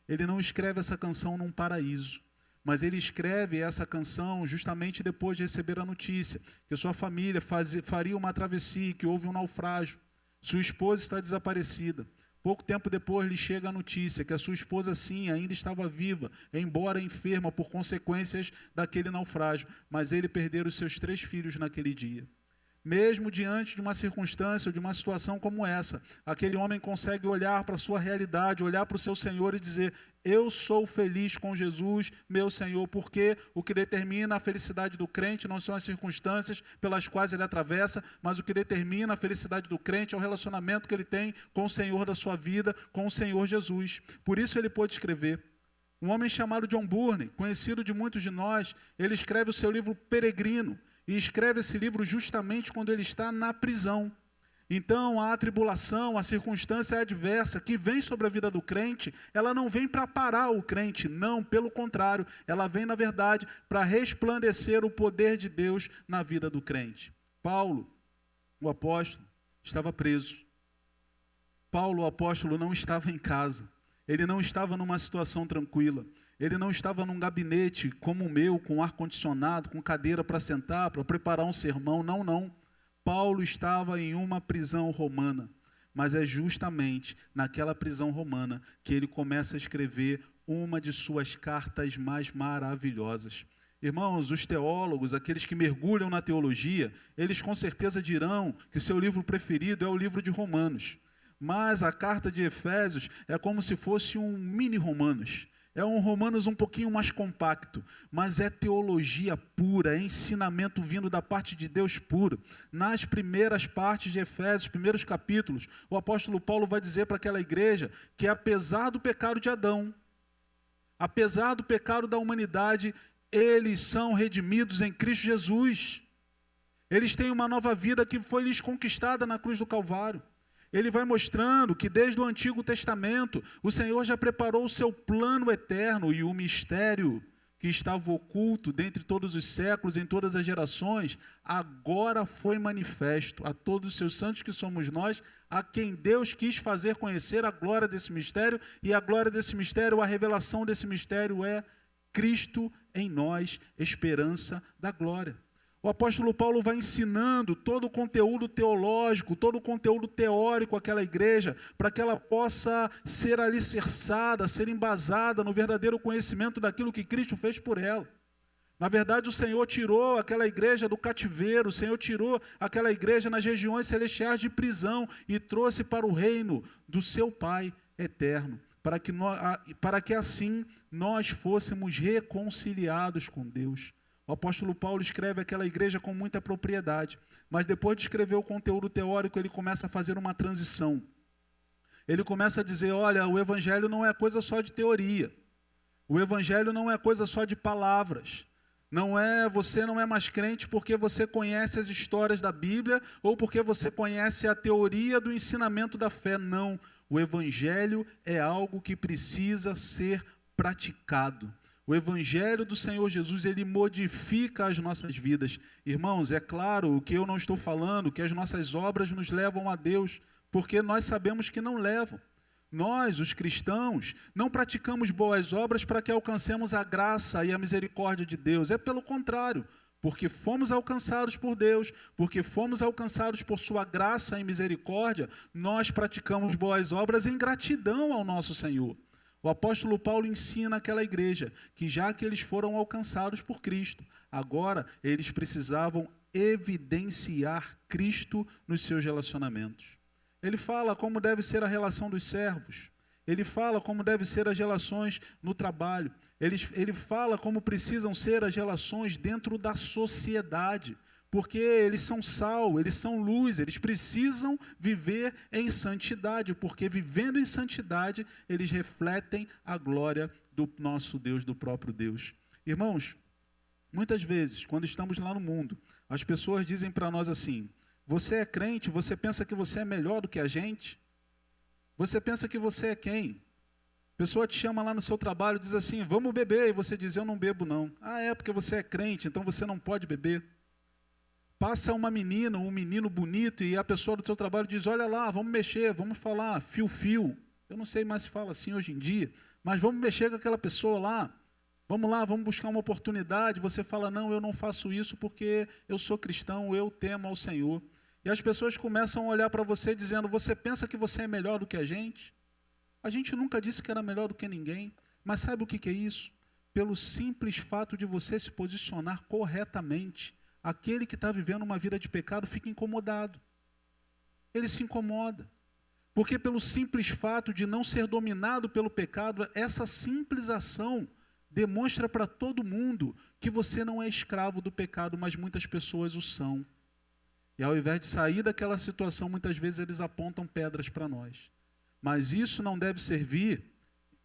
ele não escreve essa canção num paraíso, mas ele escreve essa canção justamente depois de receber a notícia que sua família faria uma travessia, que houve um naufrágio. Sua esposa está desaparecida. Pouco tempo depois lhe chega a notícia que a sua esposa, sim, ainda estava viva, embora enferma por consequências daquele naufrágio, mas ele perdeu os seus 3 filhos naquele dia. Mesmo diante de uma circunstância ou de uma situação como essa, aquele homem consegue olhar para a sua realidade, olhar para o seu Senhor e dizer: eu sou feliz com Jesus, meu Senhor, porque o que determina a felicidade do crente não são as circunstâncias pelas quais ele atravessa, mas o que determina a felicidade do crente é o relacionamento que ele tem com o Senhor da sua vida, com o Senhor Jesus. Por isso ele pôde escrever. Um homem chamado John Burney, conhecido de muitos de nós, ele escreve o seu livro Peregrino, e escreve esse livro justamente quando ele está na prisão. Então, a tribulação, a circunstância adversa que vem sobre a vida do crente, ela não vem para parar o crente, não, pelo contrário, ela vem, na verdade, para resplandecer o poder de Deus na vida do crente. Paulo, o apóstolo, estava preso. Paulo, o apóstolo, não estava em casa. Ele não estava numa situação tranquila. Ele não estava num gabinete como o meu, com ar-condicionado, com cadeira para sentar, para preparar um sermão. Não, não. Paulo estava em uma prisão romana. Mas é justamente naquela prisão romana que ele começa a escrever uma de suas cartas mais maravilhosas. Irmãos, os teólogos, aqueles que mergulham na teologia, eles com certeza dirão que seu livro preferido é o livro de Romanos. Mas a carta de Efésios é como se fosse um mini Romanos. É um Romanos um pouquinho mais compacto, mas é teologia pura, é ensinamento vindo da parte de Deus puro. Nas primeiras partes de Efésios, primeiros capítulos, o apóstolo Paulo vai dizer para aquela igreja que apesar do pecado de Adão, apesar do pecado da humanidade, eles são redimidos em Cristo Jesus. Eles têm uma nova vida que foi lhes conquistada na cruz do Calvário. Ele vai mostrando que desde o Antigo Testamento, o Senhor já preparou o seu plano eterno e o mistério que estava oculto dentre todos os séculos, em todas as gerações, agora foi manifesto a todos os seus santos que somos nós, a quem Deus quis fazer conhecer a glória desse mistério, e a glória desse mistério, a revelação desse mistério é Cristo em nós, esperança da glória. O apóstolo Paulo vai ensinando todo o conteúdo teológico, todo o conteúdo teórico àquela igreja, para que ela possa ser alicerçada, ser embasada no verdadeiro conhecimento daquilo que Cristo fez por ela. Na verdade, o Senhor tirou aquela igreja do cativeiro, o Senhor tirou aquela igreja nas regiões celestiais de prisão e trouxe para o reino do seu Pai eterno, para que assim nós fôssemos reconciliados com Deus. O apóstolo Paulo escreve aquela igreja com muita propriedade, mas depois de escrever o conteúdo teórico, ele começa a fazer uma transição. Ele começa a dizer, olha, o evangelho não é coisa só de teoria. O evangelho não é coisa só de palavras. Você não é mais crente porque você conhece as histórias da Bíblia ou porque você conhece a teoria do ensinamento da fé. Não, o evangelho é algo que precisa ser praticado. O evangelho do Senhor Jesus, ele modifica as nossas vidas. Irmãos, é claro que eu não estou falando que as nossas obras nos levam a Deus, porque nós sabemos que não levam. Nós, os cristãos, não praticamos boas obras para que alcancemos a graça e a misericórdia de Deus. É pelo contrário, porque fomos alcançados por Deus, porque fomos alcançados por sua graça e misericórdia, nós praticamos boas obras em gratidão ao nosso Senhor. O apóstolo Paulo ensina àquela igreja que já que eles foram alcançados por Cristo, agora eles precisavam evidenciar Cristo nos seus relacionamentos. Ele fala como deve ser a relação dos servos. Ele fala como devem ser as relações no trabalho. Ele fala como precisam ser as relações dentro da sociedade. Porque eles são sal, eles são luz, eles precisam viver em santidade, porque vivendo em santidade, eles refletem a glória do nosso Deus, do próprio Deus. Irmãos, muitas vezes, quando estamos lá no mundo, as pessoas dizem para nós assim, você é crente, você pensa que você é melhor do que a gente? Você pensa que você é quem? A pessoa te chama lá no seu trabalho e diz assim, vamos beber, e você diz, eu não bebo não. Ah, é porque você é crente, então você não pode beber. Passa uma menina, um menino bonito e a pessoa do seu trabalho diz, olha lá, vamos mexer, vamos falar, fio. Eu não sei mais se fala assim hoje em dia, mas vamos mexer com aquela pessoa lá. Vamos lá, vamos buscar uma oportunidade. Você fala, não, eu não faço isso porque eu sou cristão, eu temo ao Senhor. E as pessoas começam a olhar para você dizendo, você pensa que você é melhor do que a gente? A gente nunca disse que era melhor do que ninguém. Mas sabe o que é isso? Pelo simples fato de você se posicionar corretamente, aquele que está vivendo uma vida de pecado fica incomodado. Ele se incomoda. Porque pelo simples fato de não ser dominado pelo pecado, essa simples ação demonstra para todo mundo que você não é escravo do pecado, mas muitas pessoas o são. E ao invés de sair daquela situação, muitas vezes eles apontam pedras para nós. Mas isso não deve servir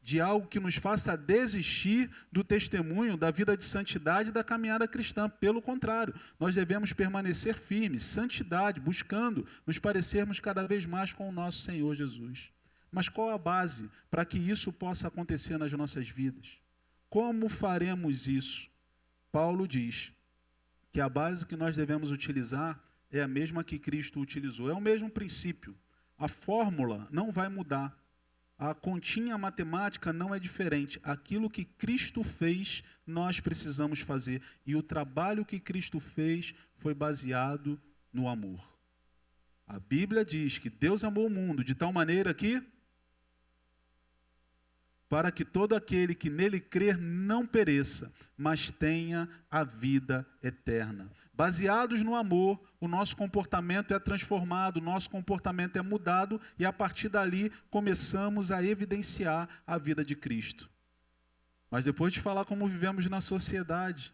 de algo que nos faça desistir do testemunho, da vida de santidade e da caminhada cristã. Pelo contrário, nós devemos permanecer firmes, santidade, buscando nos parecermos cada vez mais com o nosso Senhor Jesus. Mas qual a base para que isso possa acontecer nas nossas vidas? Como faremos isso? Paulo diz que a base que nós devemos utilizar é a mesma que Cristo utilizou. É o mesmo princípio. A fórmula não vai mudar. A continha matemática não é diferente. Aquilo que Cristo fez, nós precisamos fazer. E o trabalho que Cristo fez foi baseado no amor. A Bíblia diz que Deus amou o mundo de tal maneira que para que todo aquele que nele crer não pereça, mas tenha a vida eterna. Baseados no amor, o nosso comportamento é transformado, o nosso comportamento é mudado e a partir dali começamos a evidenciar a vida de Cristo. Mas depois de falar como vivemos na sociedade,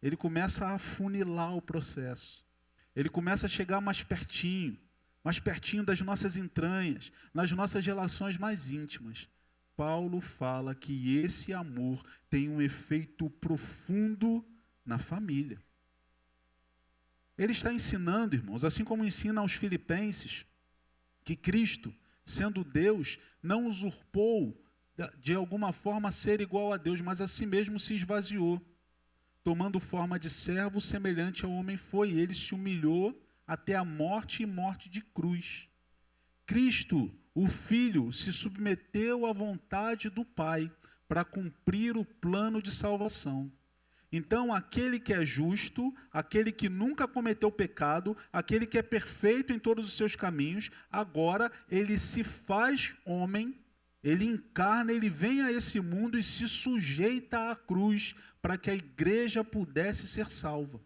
ele começa a afunilar o processo. Ele começa a chegar mais pertinho das nossas entranhas, nas nossas relações mais íntimas. Paulo fala que esse amor tem um efeito profundo na família. Ele está ensinando, irmãos, assim como ensina aos filipenses, que Cristo, sendo Deus, não usurpou de alguma forma ser igual a Deus, mas a si mesmo se esvaziou. Tomando forma de servo, semelhante ao homem foi. Ele se humilhou até a morte e morte de cruz. Cristo, o Filho, se submeteu à vontade do Pai para cumprir o plano de salvação. Então, aquele que é justo, aquele que nunca cometeu pecado, aquele que é perfeito em todos os seus caminhos, agora ele se faz homem, ele encarna, ele vem a esse mundo e se sujeita à cruz para que a igreja pudesse ser salva.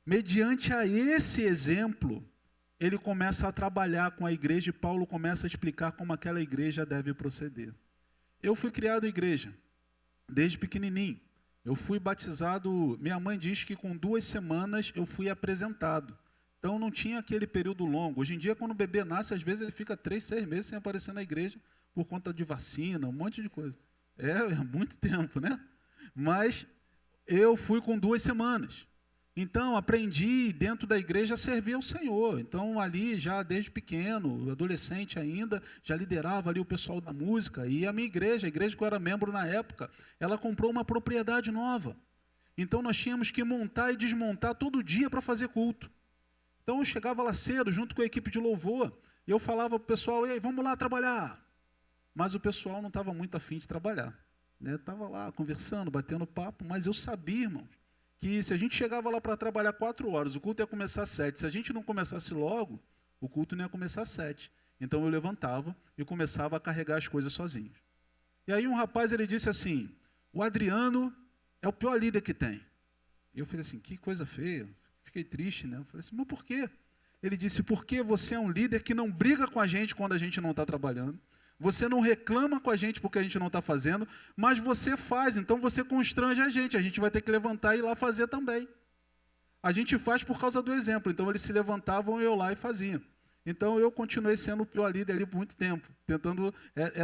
Mediante a esse exemplo, ele começa a trabalhar com a igreja e Paulo começa a explicar como aquela igreja deve proceder. Eu fui criado em igreja, desde pequenininho. Eu fui batizado, minha mãe diz que com 2 semanas eu fui apresentado. Então não tinha aquele período longo. Hoje em dia, quando o bebê nasce, às vezes ele fica 3, 6 meses sem aparecer na igreja por conta de vacina, um monte de coisa. É muito tempo, né? Mas eu fui com 2 semanas. Então, aprendi dentro da igreja a servir ao Senhor. Então, ali, já desde pequeno, adolescente ainda, já liderava ali o pessoal da música. E a minha igreja, a igreja que eu era membro na época, ela comprou uma propriedade nova. Então, nós tínhamos que montar e desmontar todo dia para fazer culto. Então, eu chegava lá cedo, junto com a equipe de louvor, e eu falava para o pessoal, ei, vamos lá trabalhar. Mas o pessoal não estava muito afim de trabalhar. Estava lá conversando, batendo papo, mas eu sabia, irmãos, que se a gente chegava lá para trabalhar 4 horas, o culto ia começar às 7. Se a gente não começasse logo, o culto não ia começar às 7. Então eu levantava e começava a carregar as coisas sozinho. E aí um rapaz, ele disse assim, o Adriano é o pior líder que tem. E eu falei assim, que coisa feia. Fiquei triste, né? Eu falei assim, mas por quê? Ele disse, porque você é um líder que não briga com a gente quando a gente não está trabalhando. Você não reclama com a gente porque a gente não está fazendo, mas você faz, então você constrange a gente vai ter que levantar e ir lá fazer também. A gente faz por causa do exemplo, então eles se levantavam e eu lá e fazia. Então eu continuei sendo o pior líder ali por muito tempo, tentando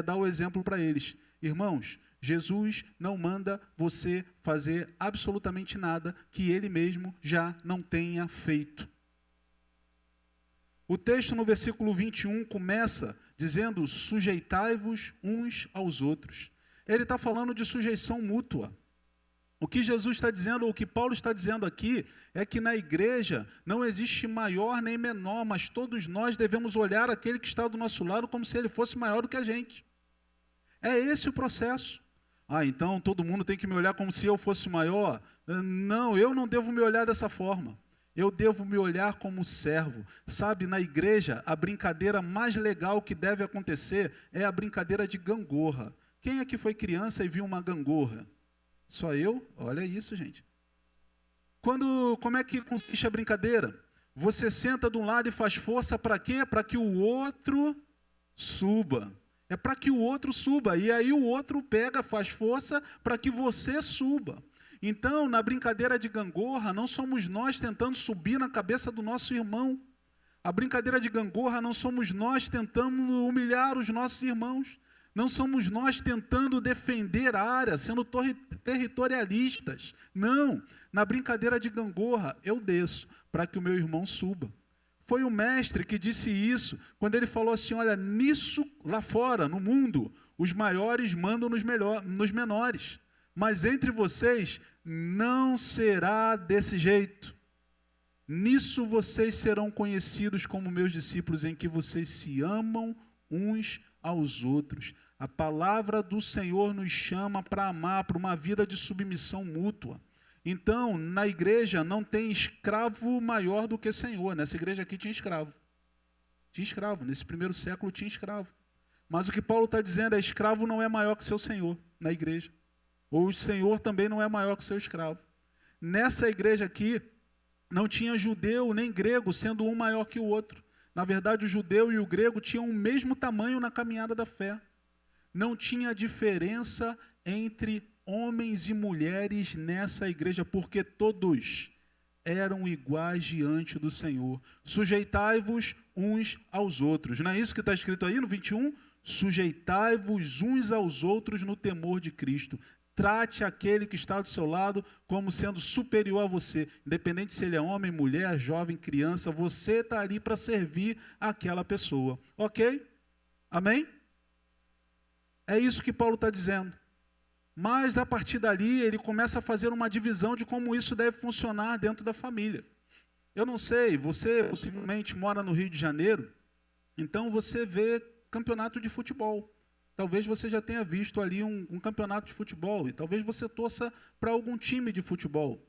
dar o exemplo para eles. Irmãos, Jesus não manda você fazer absolutamente nada que ele mesmo já não tenha feito. O texto no versículo 21 começa dizendo, sujeitai-vos uns aos outros. Ele está falando de sujeição mútua. O que Jesus está dizendo, ou o que Paulo está dizendo aqui, é que na igreja não existe maior nem menor, mas todos nós devemos olhar aquele que está do nosso lado como se ele fosse maior do que a gente. É esse o processo. Ah, então todo mundo tem que me olhar como se eu fosse maior. Não, eu não devo me olhar dessa forma. Eu devo me olhar como servo. Sabe, na igreja, a brincadeira mais legal que deve acontecer é a brincadeira de gangorra. Quem aqui foi criança e viu uma gangorra? Só eu? Olha isso, gente. Como é que consiste a brincadeira? Você senta de um lado e faz força para quê? Para que o outro suba. É para que o outro suba. E aí o outro pega, faz força para que você suba. Então, na brincadeira de gangorra, não somos nós tentando subir na cabeça do nosso irmão. A brincadeira de gangorra não somos nós tentando humilhar os nossos irmãos. Não somos nós tentando defender a área, sendo territorialistas. Não, na brincadeira de gangorra, eu desço para que o meu irmão suba. Foi o mestre que disse isso, quando ele falou assim, olha, nisso lá fora, no mundo, os maiores mandam nos menores. Mas entre vocês não será desse jeito. Nisso vocês serão conhecidos como meus discípulos, em que vocês se amam uns aos outros. A palavra do Senhor nos chama para amar, para uma vida de submissão mútua. Então, na igreja não tem escravo maior do que Senhor. Nessa igreja aqui tinha escravo. Tinha escravo. Nesse primeiro século tinha escravo. Mas o que Paulo está dizendo é: escravo não é maior que seu senhor na igreja. Ou o senhor também não é maior que seu escravo. Nessa igreja aqui, não tinha judeu nem grego, sendo um maior que o outro. Na verdade, o judeu e o grego tinham o mesmo tamanho na caminhada da fé. Não tinha diferença entre homens e mulheres nessa igreja, porque todos eram iguais diante do Senhor. Sujeitai-vos uns aos outros. Não é isso que está escrito aí no 21? Sujeitai-vos uns aos outros no temor de Cristo. Trate aquele que está do seu lado como sendo superior a você. Independente se ele é homem, mulher, jovem, criança, você está ali para servir aquela pessoa. Ok? Amém? É isso que Paulo está dizendo. Mas, a partir dali, ele começa a fazer uma divisão de como isso deve funcionar dentro da família. Eu não sei, você possivelmente mora no Rio de Janeiro, então você vê campeonato de futebol. Talvez você já tenha visto ali um campeonato de futebol, e talvez você torça para algum time de futebol.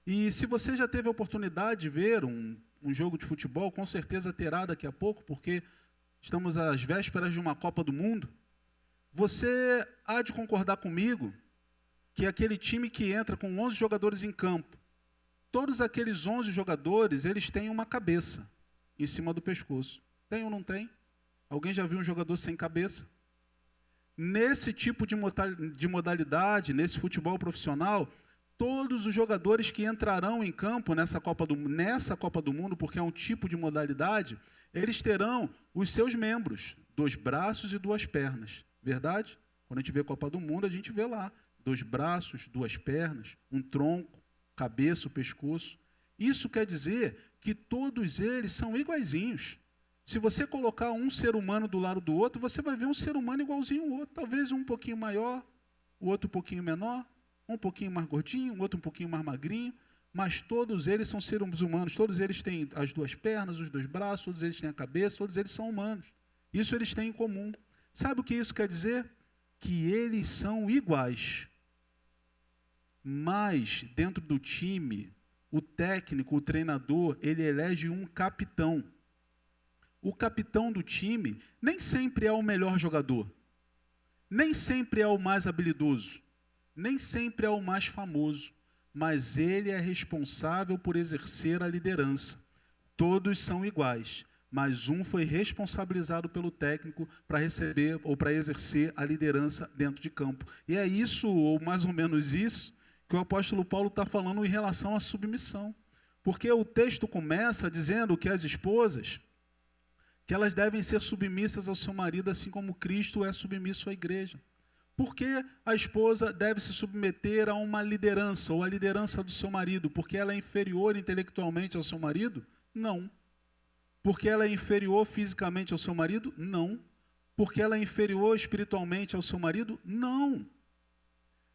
E se você já teve a oportunidade de ver um jogo de futebol, com certeza terá daqui a pouco, porque estamos às vésperas de uma Copa do Mundo. Você há de concordar comigo que aquele time que entra com 11 jogadores em campo, todos aqueles 11 jogadores, eles têm uma cabeça em cima do pescoço. Tem ou não tem? Alguém já viu um jogador sem cabeça? Nesse tipo de modalidade, nesse futebol profissional, todos os jogadores que entrarão em campo nessa Copa do Mundo, porque é um tipo de modalidade, eles terão os seus membros, 2 braços e 2 pernas. Verdade? Quando a gente vê a Copa do Mundo, a gente vê lá 2 braços, 2 pernas, um tronco, cabeça, o pescoço. Isso quer dizer que todos eles são iguaizinhos. Se você colocar um ser humano do lado do outro, você vai ver um ser humano igualzinho ao outro. Talvez um pouquinho maior, o outro um pouquinho menor, um pouquinho mais gordinho, o outro um pouquinho mais magrinho, mas todos eles são seres humanos, todos eles têm as 2 pernas, os 2 braços, todos eles têm a cabeça, todos eles são humanos. Isso eles têm em comum. Sabe o que isso quer dizer? Que eles são iguais. Mas, dentro do time, o técnico, o treinador, ele elege um capitão. O capitão do time nem sempre é o melhor jogador, nem sempre é o mais habilidoso, nem sempre é o mais famoso, mas ele é responsável por exercer a liderança. Todos são iguais, mas um foi responsabilizado pelo técnico para receber ou para exercer a liderança dentro de campo. E é isso, ou mais ou menos isso, que o apóstolo Paulo está falando em relação à submissão. Porque o texto começa dizendo que as esposas, que elas devem ser submissas ao seu marido, assim como Cristo é submisso à igreja. Por que a esposa deve se submeter a uma liderança, ou à liderança do seu marido? Porque ela é inferior intelectualmente ao seu marido? Não. Porque ela é inferior fisicamente ao seu marido? Não. Porque ela é inferior espiritualmente ao seu marido? Não.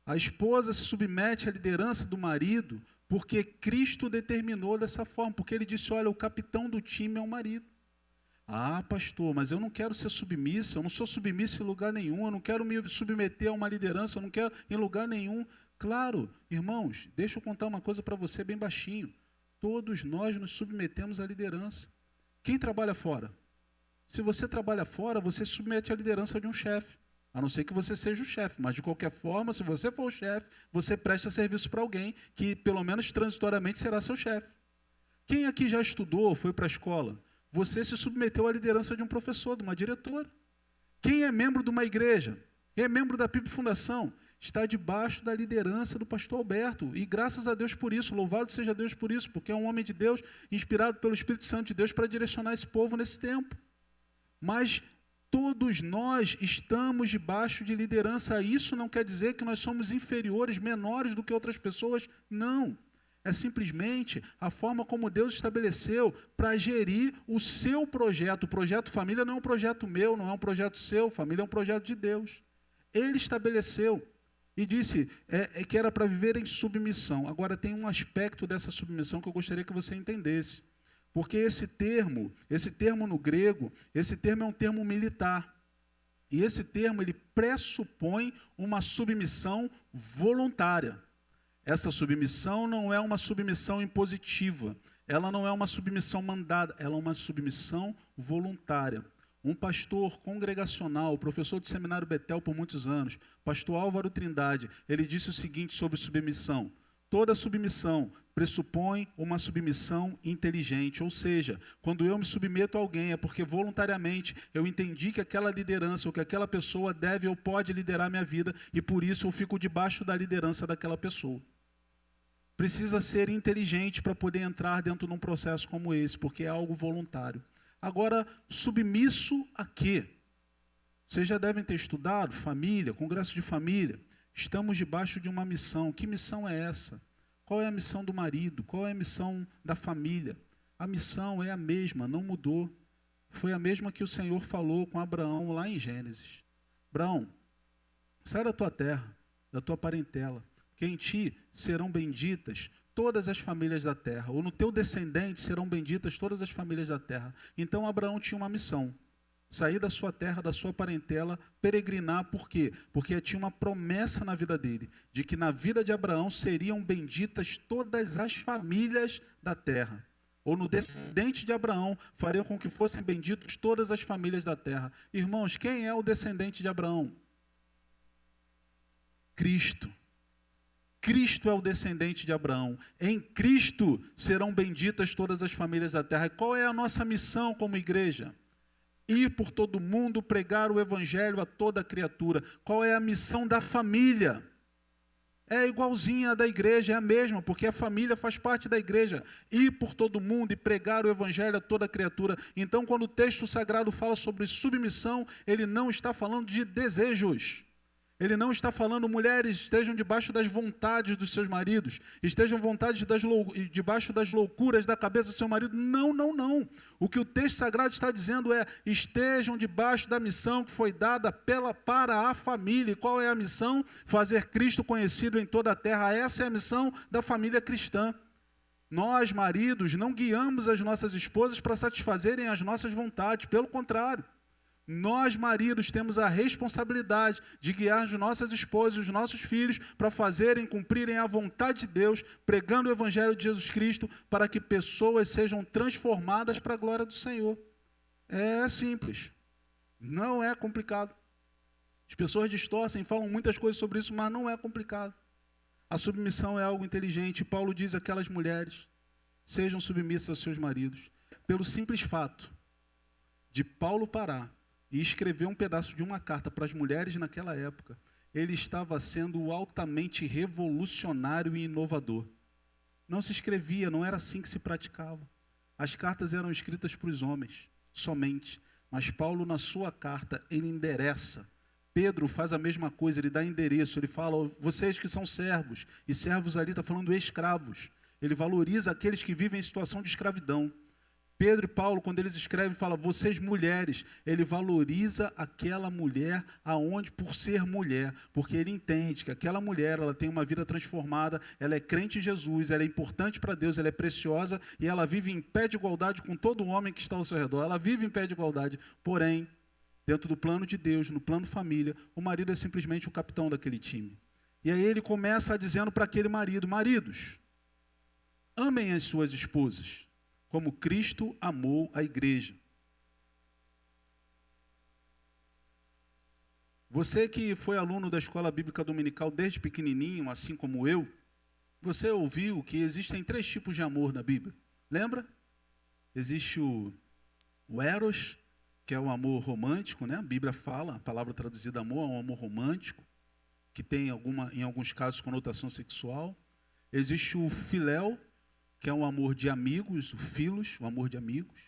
A esposa se submete à liderança do marido porque Cristo determinou dessa forma, porque ele disse, olha, o capitão do time é o marido. Ah, pastor, mas eu não quero ser submissa, eu não sou submissa em lugar nenhum, eu não quero me submeter a uma liderança, eu não quero em lugar nenhum. Claro, irmãos, deixa eu contar uma coisa para você bem baixinho. Todos nós nos submetemos à liderança. Quem trabalha fora? Se você trabalha fora, você se submete à liderança de um chefe. A não ser que você seja o chefe, mas de qualquer forma, se você for o chefe, você presta serviço para alguém que, pelo menos transitoriamente, será seu chefe. Quem aqui já estudou, foi para a escola? Você se submeteu à liderança de um professor, de uma diretora. Quem é membro de uma igreja, quem é membro da PIB Fundação, está debaixo da liderança do pastor Alberto. E graças a Deus por isso, louvado seja Deus por isso, porque é um homem de Deus, inspirado pelo Espírito Santo de Deus para direcionar esse povo nesse tempo. Mas todos nós estamos debaixo de liderança. Isso não quer dizer que nós somos inferiores, menores do que outras pessoas. Não. É simplesmente a forma como Deus estabeleceu para gerir o seu projeto. O projeto família não é um projeto meu, não é um projeto seu. Família é um projeto de Deus. Ele estabeleceu e disse que era para viver em submissão. Agora, tem um aspecto dessa submissão que eu gostaria que você entendesse. Porque esse termo no grego, esse termo é um termo militar. E esse termo, ele pressupõe uma submissão voluntária. Essa submissão não é uma submissão impositiva. Ela não é uma submissão mandada. Ela é uma submissão voluntária. Um pastor congregacional, professor do Seminário Betel por muitos anos, pastor Álvaro Trindade, ele disse o seguinte sobre submissão. Toda submissão pressupõe uma submissão inteligente, ou seja, quando eu me submeto a alguém é porque voluntariamente eu entendi que aquela liderança ou que aquela pessoa deve ou pode liderar minha vida e por isso eu fico debaixo da liderança daquela pessoa. Precisa ser inteligente para poder entrar dentro de um processo como esse, porque é algo voluntário. Agora, submisso a quê? Vocês já devem ter estudado, família, congresso de família. Estamos debaixo de uma missão. Que missão é essa? Qual é a missão do marido? Qual é a missão da família? A missão é a mesma, não mudou. Foi a mesma que o Senhor falou com Abraão lá em Gênesis. Abraão, sai da tua terra, da tua parentela, que em ti serão benditas todas as famílias da terra, ou no teu descendente serão benditas todas as famílias da terra. Então Abraão tinha uma missão. Sair da sua terra, da sua parentela, peregrinar, por quê? Porque tinha uma promessa na vida dele, de que na vida de Abraão seriam benditas todas as famílias da terra. Ou no descendente de Abraão, fariam com que fossem benditas todas as famílias da terra. Irmãos, quem é o descendente de Abraão? Cristo. Cristo é o descendente de Abraão. Em Cristo serão benditas todas as famílias da terra. E qual é a nossa missão como igreja? Ir por todo mundo, pregar o evangelho a toda criatura. Qual é a missão da família? É igualzinha à da igreja, é a mesma, porque a família faz parte da igreja. Ir por todo mundo e pregar o evangelho a toda criatura. Então, quando o texto sagrado fala sobre submissão, ele não está falando de desejos. Ele não está falando, mulheres estejam debaixo das vontades dos seus maridos, estejam debaixo das loucuras da cabeça do seu marido. Não, não, não. O que o texto sagrado está dizendo é, estejam debaixo da missão que foi dada para a família. E qual é a missão? Fazer Cristo conhecido em toda a terra. Essa é a missão da família cristã. Nós, maridos, não guiamos as nossas esposas para satisfazerem as nossas vontades, pelo contrário. Nós, maridos, temos a responsabilidade de guiar as nossas esposas, os nossos filhos, para cumprirem a vontade de Deus, pregando o Evangelho de Jesus Cristo, para que pessoas sejam transformadas para a glória do Senhor. É simples, não é complicado. As pessoas distorcem, falam muitas coisas sobre isso, mas não é complicado. A submissão é algo inteligente. Paulo diz àquelas mulheres, sejam submissas aos seus maridos, pelo simples fato de Paulo parar e escrever um pedaço de uma carta para as mulheres naquela época, ele estava sendo altamente revolucionário e inovador. Não se escrevia, não era assim que se praticava. As cartas eram escritas para os homens, somente. Mas Paulo, na sua carta, ele endereça. Pedro faz a mesma coisa, ele dá endereço, ele fala, vocês que são servos, e servos ali está falando escravos. Ele valoriza aqueles que vivem em situação de escravidão. Pedro e Paulo, quando eles escrevem, falam, vocês mulheres, ele valoriza aquela mulher aonde por ser mulher, porque ele entende que aquela mulher, ela tem uma vida transformada, ela é crente em Jesus, ela é importante para Deus, ela é preciosa e ela vive em pé de igualdade com todo homem que está ao seu redor. Ela vive em pé de igualdade, porém, dentro do plano de Deus, no plano família, o marido é simplesmente o capitão daquele time. E aí ele começa dizendo para aquele marido, maridos, amem as suas esposas, como Cristo amou a igreja. Você que foi aluno da escola bíblica dominical desde pequenininho, assim como eu, você ouviu que existem 3 tipos de amor na Bíblia. Lembra? Existe o eros, que é o amor romântico, né? A Bíblia fala, a palavra traduzida amor é um amor romântico, que tem em alguns casos conotação sexual. Existe o filéu, que é um amor de amigos, o filos, o amor de amigos.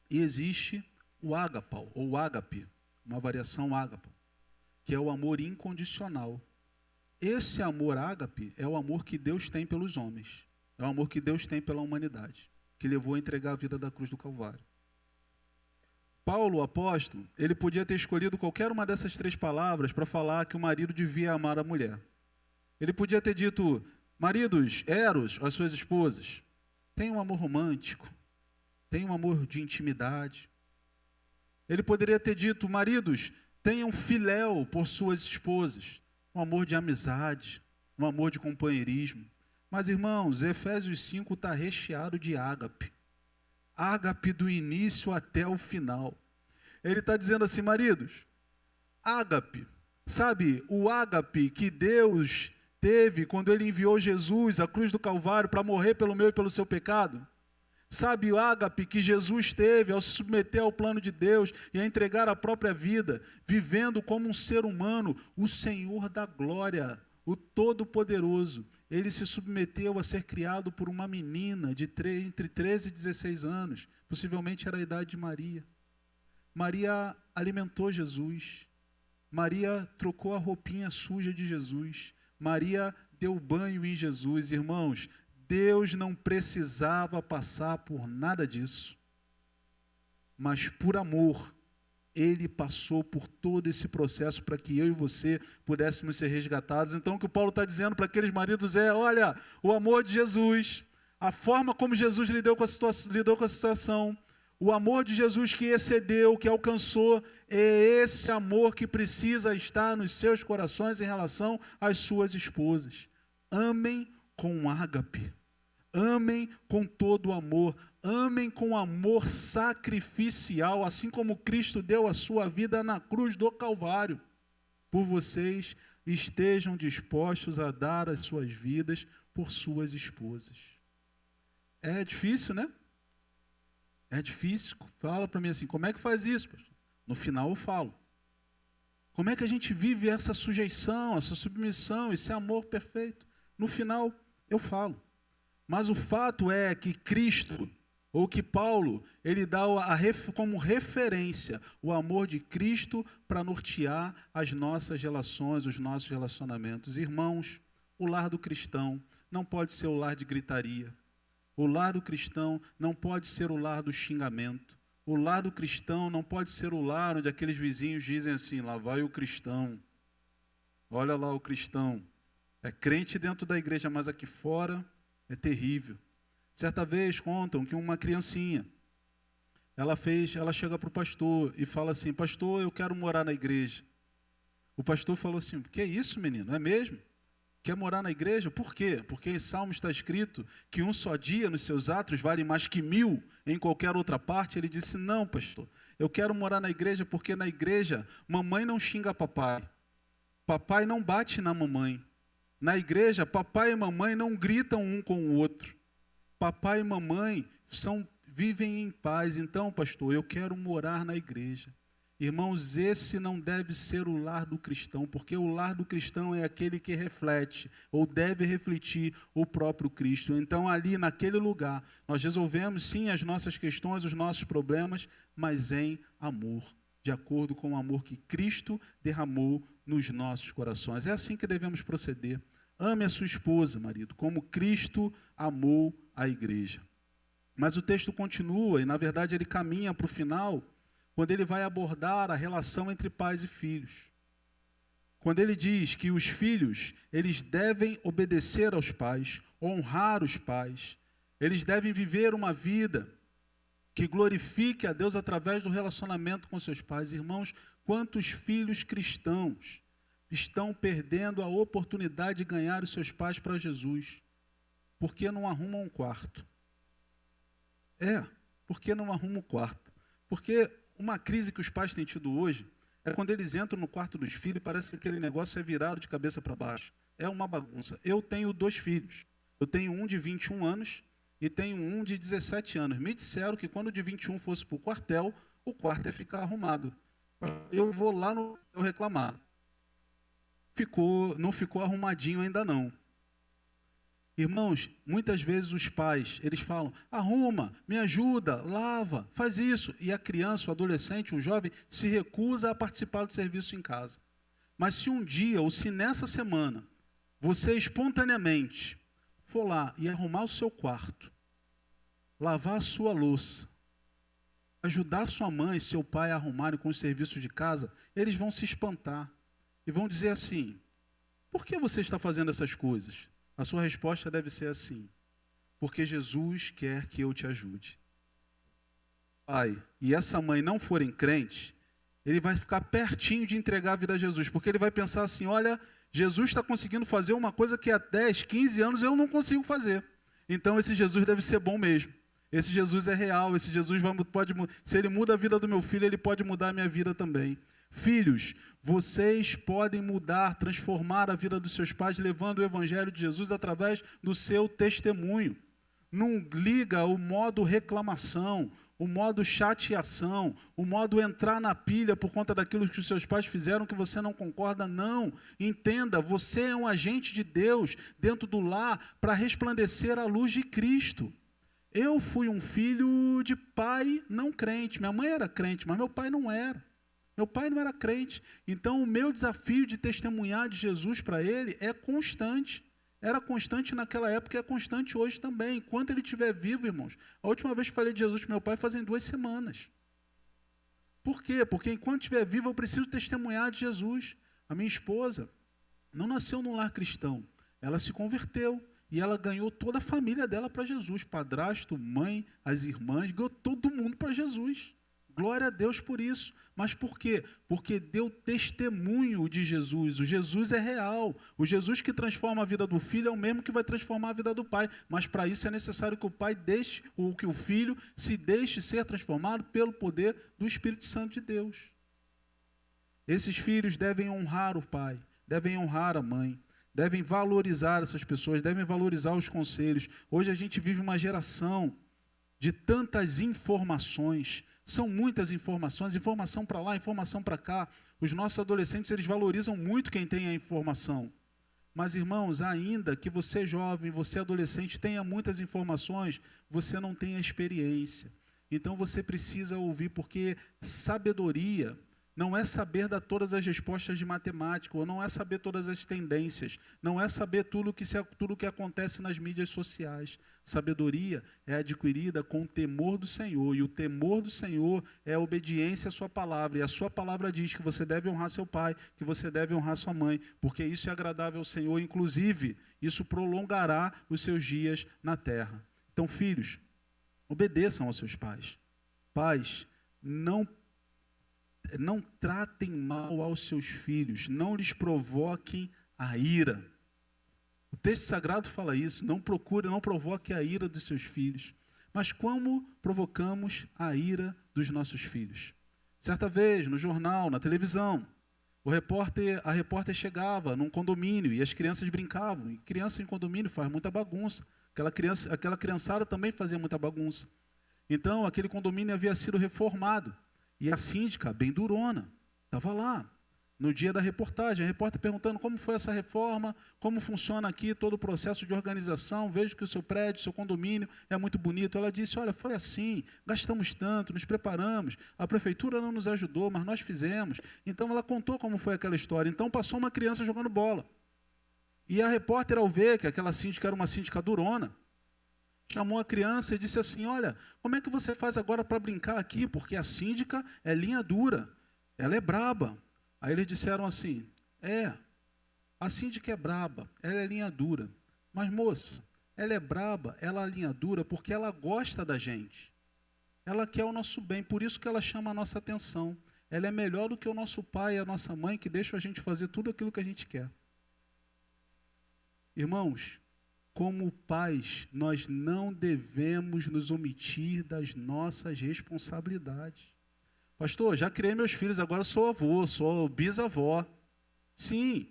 E existe o ágapau, ou ágape, uma variação ágapa, que é o amor incondicional. Esse amor ágape é o amor que Deus tem pelos homens, é o amor que Deus tem pela humanidade, que levou a entregar a vida da cruz do Calvário. Paulo, o apóstolo, ele podia ter escolhido qualquer uma dessas 3 palavras para falar que o marido devia amar a mulher. Ele podia ter dito, maridos, eros, as suas esposas, tenham um amor romântico, tenham um amor de intimidade. Ele poderia ter dito, maridos, tenham filéu por suas esposas, um amor de amizade, um amor de companheirismo. Mas, irmãos, Efésios 5 está recheado de ágape. Ágape do início até o final. Ele está dizendo assim, maridos, ágape, sabe, o ágape que Deus teve quando ele enviou Jesus à cruz do Calvário para morrer pelo meu e pelo seu pecado? Sabe o ágape que Jesus teve ao se submeter ao plano de Deus e a entregar a própria vida, vivendo como um ser humano, o Senhor da glória, o Todo-Poderoso, ele se submeteu a ser criado por uma menina de entre 13 e 16 anos, possivelmente era a idade de Maria. Maria alimentou Jesus, Maria trocou a roupinha suja de Jesus, Maria deu banho em Jesus. Irmãos, Deus não precisava passar por nada disso, mas por amor, ele passou por todo esse processo para que eu e você pudéssemos ser resgatados. Então o que o Paulo está dizendo para aqueles maridos é, olha, o amor de Jesus, a forma como Jesus lidou com a situação, o amor de Jesus que excedeu, que alcançou, é esse amor que precisa estar nos seus corações em relação às suas esposas. Amem com ágape, amem com todo o amor, amem com amor sacrificial, assim como Cristo deu a sua vida na cruz do Calvário. Por vocês, estejam dispostos a dar as suas vidas por suas esposas. É difícil, né? É difícil. Fala para mim assim, como é que faz isso, pastor? No final eu falo. Como é que a gente vive essa sujeição, essa submissão, esse amor perfeito? No final eu falo. Mas o fato é que Cristo, ou que Paulo, ele dá como referência o amor de Cristo para nortear as nossas relações, os nossos relacionamentos. Irmãos, o lar do cristão não pode ser o lar de gritaria. O lar do cristão não pode ser o lar do xingamento. O lar do cristão não pode ser o lar onde aqueles vizinhos dizem assim, lá vai o cristão. Olha lá o cristão. É crente dentro da igreja, mas aqui fora é terrível. Certa vez contam que uma criancinha, ela chega para o pastor e fala assim, pastor, eu quero morar na igreja. O pastor falou assim, que é isso, menino? É mesmo? Quer morar na igreja? Por quê? Porque em Salmo está escrito que um só dia nos seus atos vale mais que 1000 em qualquer outra parte. Ele disse, não, pastor, eu quero morar na igreja porque na igreja mamãe não xinga papai. Papai não bate na mamãe. Na igreja, papai e mamãe não gritam um com o outro. Papai e mamãe vivem em paz. Então, pastor, eu quero morar na igreja. Irmãos, esse não deve ser o lar do cristão, porque o lar do cristão é aquele que reflete, ou deve refletir, o próprio Cristo. Então, ali, naquele lugar, nós resolvemos, sim, as nossas questões, os nossos problemas, mas em amor, de acordo com o amor que Cristo derramou nos nossos corações. É assim que devemos proceder. Ame a sua esposa, marido, como Cristo amou a igreja. Mas o texto continua e, na verdade, ele caminha para o final, quando ele vai abordar a relação entre pais e filhos. Quando ele diz que os filhos, eles devem obedecer aos pais, honrar os pais, eles devem viver uma vida que glorifique a Deus através do relacionamento com seus pais. Irmãos, quantos filhos cristãos estão perdendo a oportunidade de ganhar os seus pais para Jesus? Porque não arrumam um quarto. Porque não arrumam um quarto. Porque uma crise que os pais têm tido hoje é quando eles entram no quarto dos filhos e parece que aquele negócio é virado de cabeça para baixo. É uma bagunça. Eu tenho 2 filhos. Eu tenho um de 21 anos e tenho um de 17 anos. Me disseram que quando o de 21 fosse para o quartel, o quarto ia ficar arrumado. Eu vou lá no reclamar. Não ficou arrumadinho ainda não. Irmãos, muitas vezes os pais, eles falam, arruma, me ajuda, lava, faz isso. E a criança, o adolescente, o jovem, se recusa a participar do serviço em casa. Mas se um dia, ou se nessa semana, você espontaneamente for lá e arrumar o seu quarto, lavar a sua louça, ajudar sua mãe e seu pai a arrumarem com os serviços de casa, eles vão se espantar e vão dizer assim, por que você está fazendo essas coisas? A sua resposta deve ser assim, porque Jesus quer que eu te ajude. Pai, e essa mãe não forem crentes, ele vai ficar pertinho de entregar a vida a Jesus, porque ele vai pensar assim, olha, Jesus está conseguindo fazer uma coisa que há 10, 15 anos eu não consigo fazer. Então esse Jesus deve ser bom mesmo. Esse Jesus é real, esse Jesus pode, se ele muda a vida do meu filho, ele pode mudar a minha vida também. Filhos, vocês podem mudar, transformar a vida dos seus pais, levando o Evangelho de Jesus através do seu testemunho. Não liga o modo reclamação, o modo chateação, o modo entrar na pilha por conta daquilo que os seus pais fizeram que você não concorda, não. Entenda, você é um agente de Deus dentro do lar para resplandecer a luz de Cristo. Eu fui um filho de pai não crente, minha mãe era crente, mas meu pai não era. Meu pai não era crente, então o meu desafio de testemunhar de Jesus para ele é constante. Era constante naquela época e é constante hoje também. Enquanto ele estiver vivo, irmãos. A última vez que falei de Jesus para meu pai fazem 2 semanas. Por quê? Porque enquanto estiver vivo eu preciso testemunhar de Jesus. A minha esposa não nasceu num lar cristão. Ela se converteu e ela ganhou toda a família dela para Jesus. Padrasto, mãe, as irmãs, ganhou todo mundo para Jesus. Glória a Deus por isso. Mas por quê? Porque deu testemunho de Jesus. O Jesus é real. O Jesus que transforma a vida do filho é o mesmo que vai transformar a vida do pai. Mas para isso é necessário que o pai deixe, ou que o filho se deixe ser transformado pelo poder do Espírito Santo de Deus. Esses filhos devem honrar o pai, devem honrar a mãe, devem valorizar essas pessoas, devem valorizar os conselhos. Hoje a gente vive uma geração de tantas informações, são muitas informações, informação para lá, informação para cá. Os nossos adolescentes, eles valorizam muito quem tem a informação. Mas, irmãos, ainda que você jovem, você adolescente, tenha muitas informações, você não tem a experiência. Então você precisa ouvir, porque sabedoria não é saber dar todas as respostas de matemática, ou não é saber todas as tendências, não é saber tudo que acontece nas mídias sociais. Sabedoria é adquirida com o temor do Senhor, e o temor do Senhor é a obediência à sua palavra, e a sua palavra diz que você deve honrar seu pai, que você deve honrar sua mãe, porque isso é agradável ao Senhor, inclusive, isso prolongará os seus dias na terra. Então, filhos, obedeçam aos seus pais. Pais, não tratem mal aos seus filhos, não lhes provoquem a ira. O texto sagrado fala isso, não provoque a ira dos seus filhos. Mas como provocamos a ira dos nossos filhos? Certa vez, no jornal, na televisão, a repórter chegava num condomínio e as crianças brincavam. E criança em condomínio faz muita bagunça. Aquela criançada também fazia muita bagunça. Então, aquele condomínio havia sido reformado. E a síndica, bem durona, estava lá, no dia da reportagem. A repórter perguntando como foi essa reforma, como funciona aqui todo o processo de organização. Vejo que o seu prédio, seu condomínio é muito bonito. Ela disse, olha, foi assim, gastamos tanto, nos preparamos, a prefeitura não nos ajudou, mas nós fizemos. Então ela contou como foi aquela história. Então passou uma criança jogando bola. E a repórter, ao ver que aquela síndica era uma síndica durona, Chamou a criança e disse assim: olha, como é que você faz agora para brincar aqui? Porque a síndica é linha dura, ela é braba. Aí eles disseram assim: a síndica é braba, ela é linha dura. Mas moça, ela é braba, ela é linha dura porque ela gosta da gente. Ela quer o nosso bem, por isso que ela chama a nossa atenção. Ela é melhor do que o nosso pai e a nossa mãe, que deixam a gente fazer tudo aquilo que a gente quer. Irmãos, como pais, nós não devemos nos omitir das nossas responsabilidades. Pastor, já criei meus filhos, agora sou avô, sou bisavó. Sim,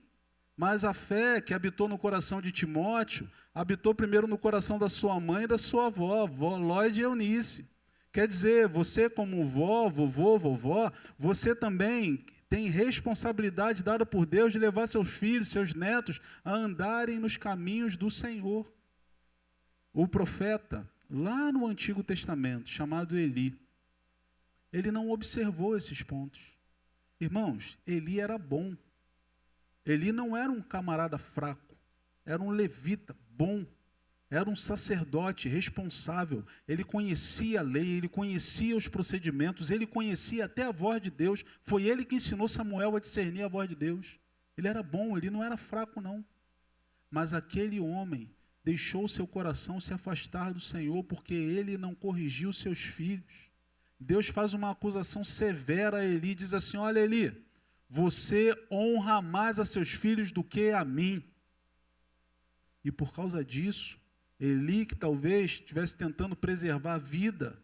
mas a fé que habitou no coração de Timóteo, habitou primeiro no coração da sua mãe e da sua avó, Lloyd e Eunice. Quer dizer, você como vó, vovô, vovó, você também tem responsabilidade dada por Deus de levar seus filhos, seus netos a andarem nos caminhos do Senhor. O profeta, lá no Antigo Testamento, chamado Eli, ele não observou esses pontos. Irmãos, Eli era bom. Eli não era um camarada fraco, era um levita bom. Era um sacerdote responsável, ele conhecia a lei, ele conhecia os procedimentos, ele conhecia até a voz de Deus. Foi ele que ensinou Samuel a discernir a voz de Deus. Ele era bom, ele não era fraco não. Mas aquele homem deixou seu coração se afastar do Senhor porque ele não corrigiu seus filhos. Deus faz uma acusação severa a Eli, diz assim: olha Eli, você honra mais a seus filhos do que a mim. E por causa disso, Eli, que talvez estivesse tentando preservar a vida,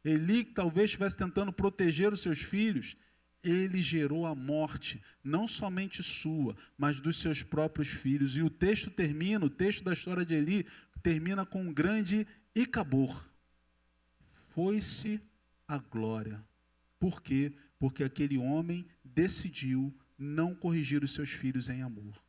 Eli, que talvez estivesse tentando proteger os seus filhos, ele gerou a morte, não somente sua, mas dos seus próprios filhos. E o texto termina, o texto da história de Eli, termina com um grande icabor. Foi-se a glória. Por quê? Porque aquele homem decidiu não corrigir os seus filhos em amor.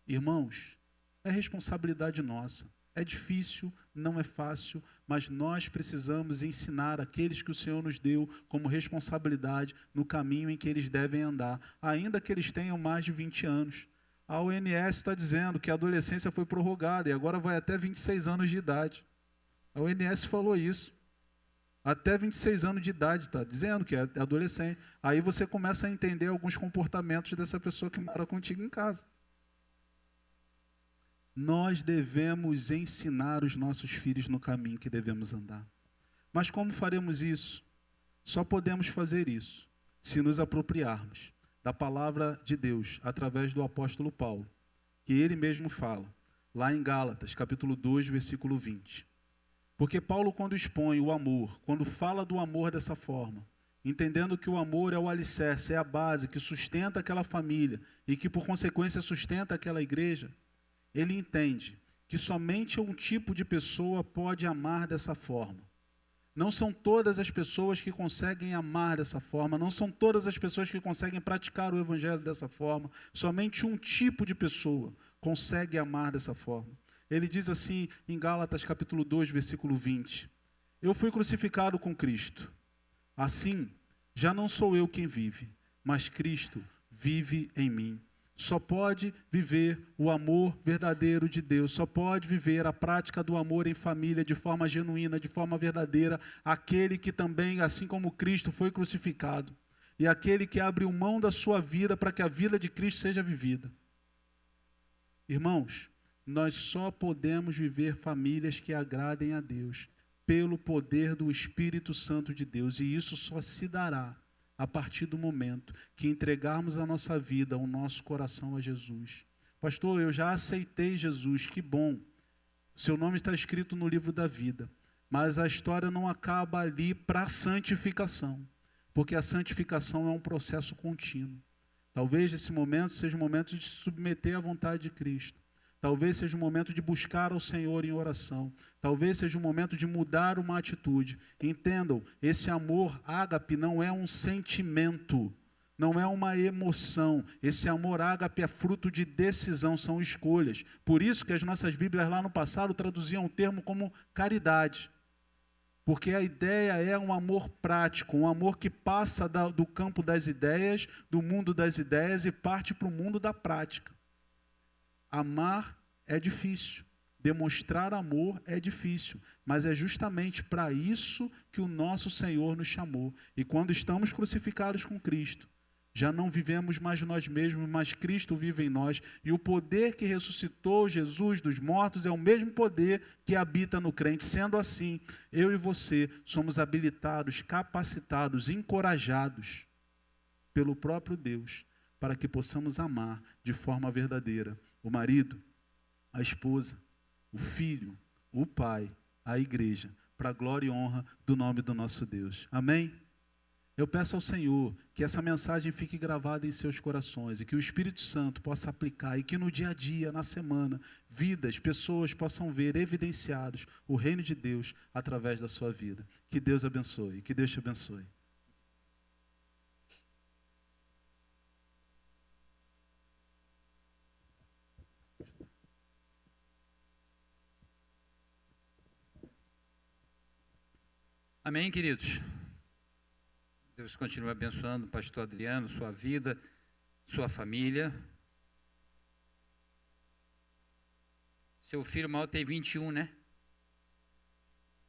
Irmãos, é responsabilidade nossa. É difícil, não é fácil, mas nós precisamos ensinar aqueles que o Senhor nos deu como responsabilidade no caminho em que eles devem andar, ainda que eles tenham mais de 20 anos. A ONS está dizendo que a adolescência foi prorrogada e agora vai até 26 anos de idade. A ONS falou isso. Até 26 anos de idade, está dizendo que é adolescente. Aí você começa a entender alguns comportamentos dessa pessoa que mora contigo em casa. Nós devemos ensinar os nossos filhos no caminho que devemos andar. Mas como faremos isso? Só podemos fazer isso se nos apropriarmos da palavra de Deus através do apóstolo Paulo, que ele mesmo fala, lá em Gálatas, capítulo 2, versículo 20. Porque Paulo, quando expõe o amor, quando fala do amor dessa forma, entendendo que o amor é o alicerce, é a base que sustenta aquela família e que, por consequência, sustenta aquela igreja, ele entende que somente um tipo de pessoa pode amar dessa forma. Não são todas as pessoas que conseguem amar dessa forma, não são todas as pessoas que conseguem praticar o evangelho dessa forma, somente um tipo de pessoa consegue amar dessa forma. Ele diz assim em Gálatas capítulo 2, versículo 20: eu fui crucificado com Cristo. Assim, já não sou eu quem vive, mas Cristo vive em mim. Só pode viver o amor verdadeiro de Deus, só pode viver a prática do amor em família de forma genuína, de forma verdadeira, aquele que também, assim como Cristo, foi crucificado, e aquele que abre mão da sua vida para que a vida de Cristo seja vivida. Irmãos, nós só podemos viver famílias que agradem a Deus, pelo poder do Espírito Santo de Deus, e isso só se dará a partir do momento que entregarmos a nossa vida, o nosso coração a Jesus. Pastor, eu já aceitei Jesus, que bom. Seu nome está escrito no livro da vida. Mas a história não acaba ali para a santificação. Porque a santificação é um processo contínuo. Talvez esse momento seja um momento de se submeter à vontade de Cristo. Talvez seja um momento de buscar ao Senhor em oração. Talvez seja um momento de mudar uma atitude. Entendam, esse amor ágape não é um sentimento, não é uma emoção. Esse amor ágape é fruto de decisão, são escolhas. Por isso que as nossas Bíblias lá no passado traduziam o termo como caridade. Porque a ideia é um amor prático, um amor que passa do campo das ideias, do mundo das ideias e parte para o mundo da prática. Amar é difícil. Demonstrar amor é difícil, mas é justamente para isso que o nosso Senhor nos chamou. E quando estamos crucificados com Cristo, já não vivemos mais nós mesmos, mas Cristo vive em nós. E o poder que ressuscitou Jesus dos mortos é o mesmo poder que habita no crente. Sendo assim, eu e você somos habilitados, capacitados, encorajados pelo próprio Deus, para que possamos amar de forma verdadeira o marido, a esposa, o filho, o pai, a igreja, para a glória e honra do nome do nosso Deus. Amém? Eu peço ao Senhor que essa mensagem fique gravada em seus corações e que o Espírito Santo possa aplicar e que no dia a dia, na semana, vidas, pessoas possam ver evidenciados o reino de Deus através da sua vida. Que Deus abençoe, que Deus te abençoe. Amém, queridos? Deus continue abençoando o pastor Adriano, sua vida, sua família. Seu filho mal tem 21, né?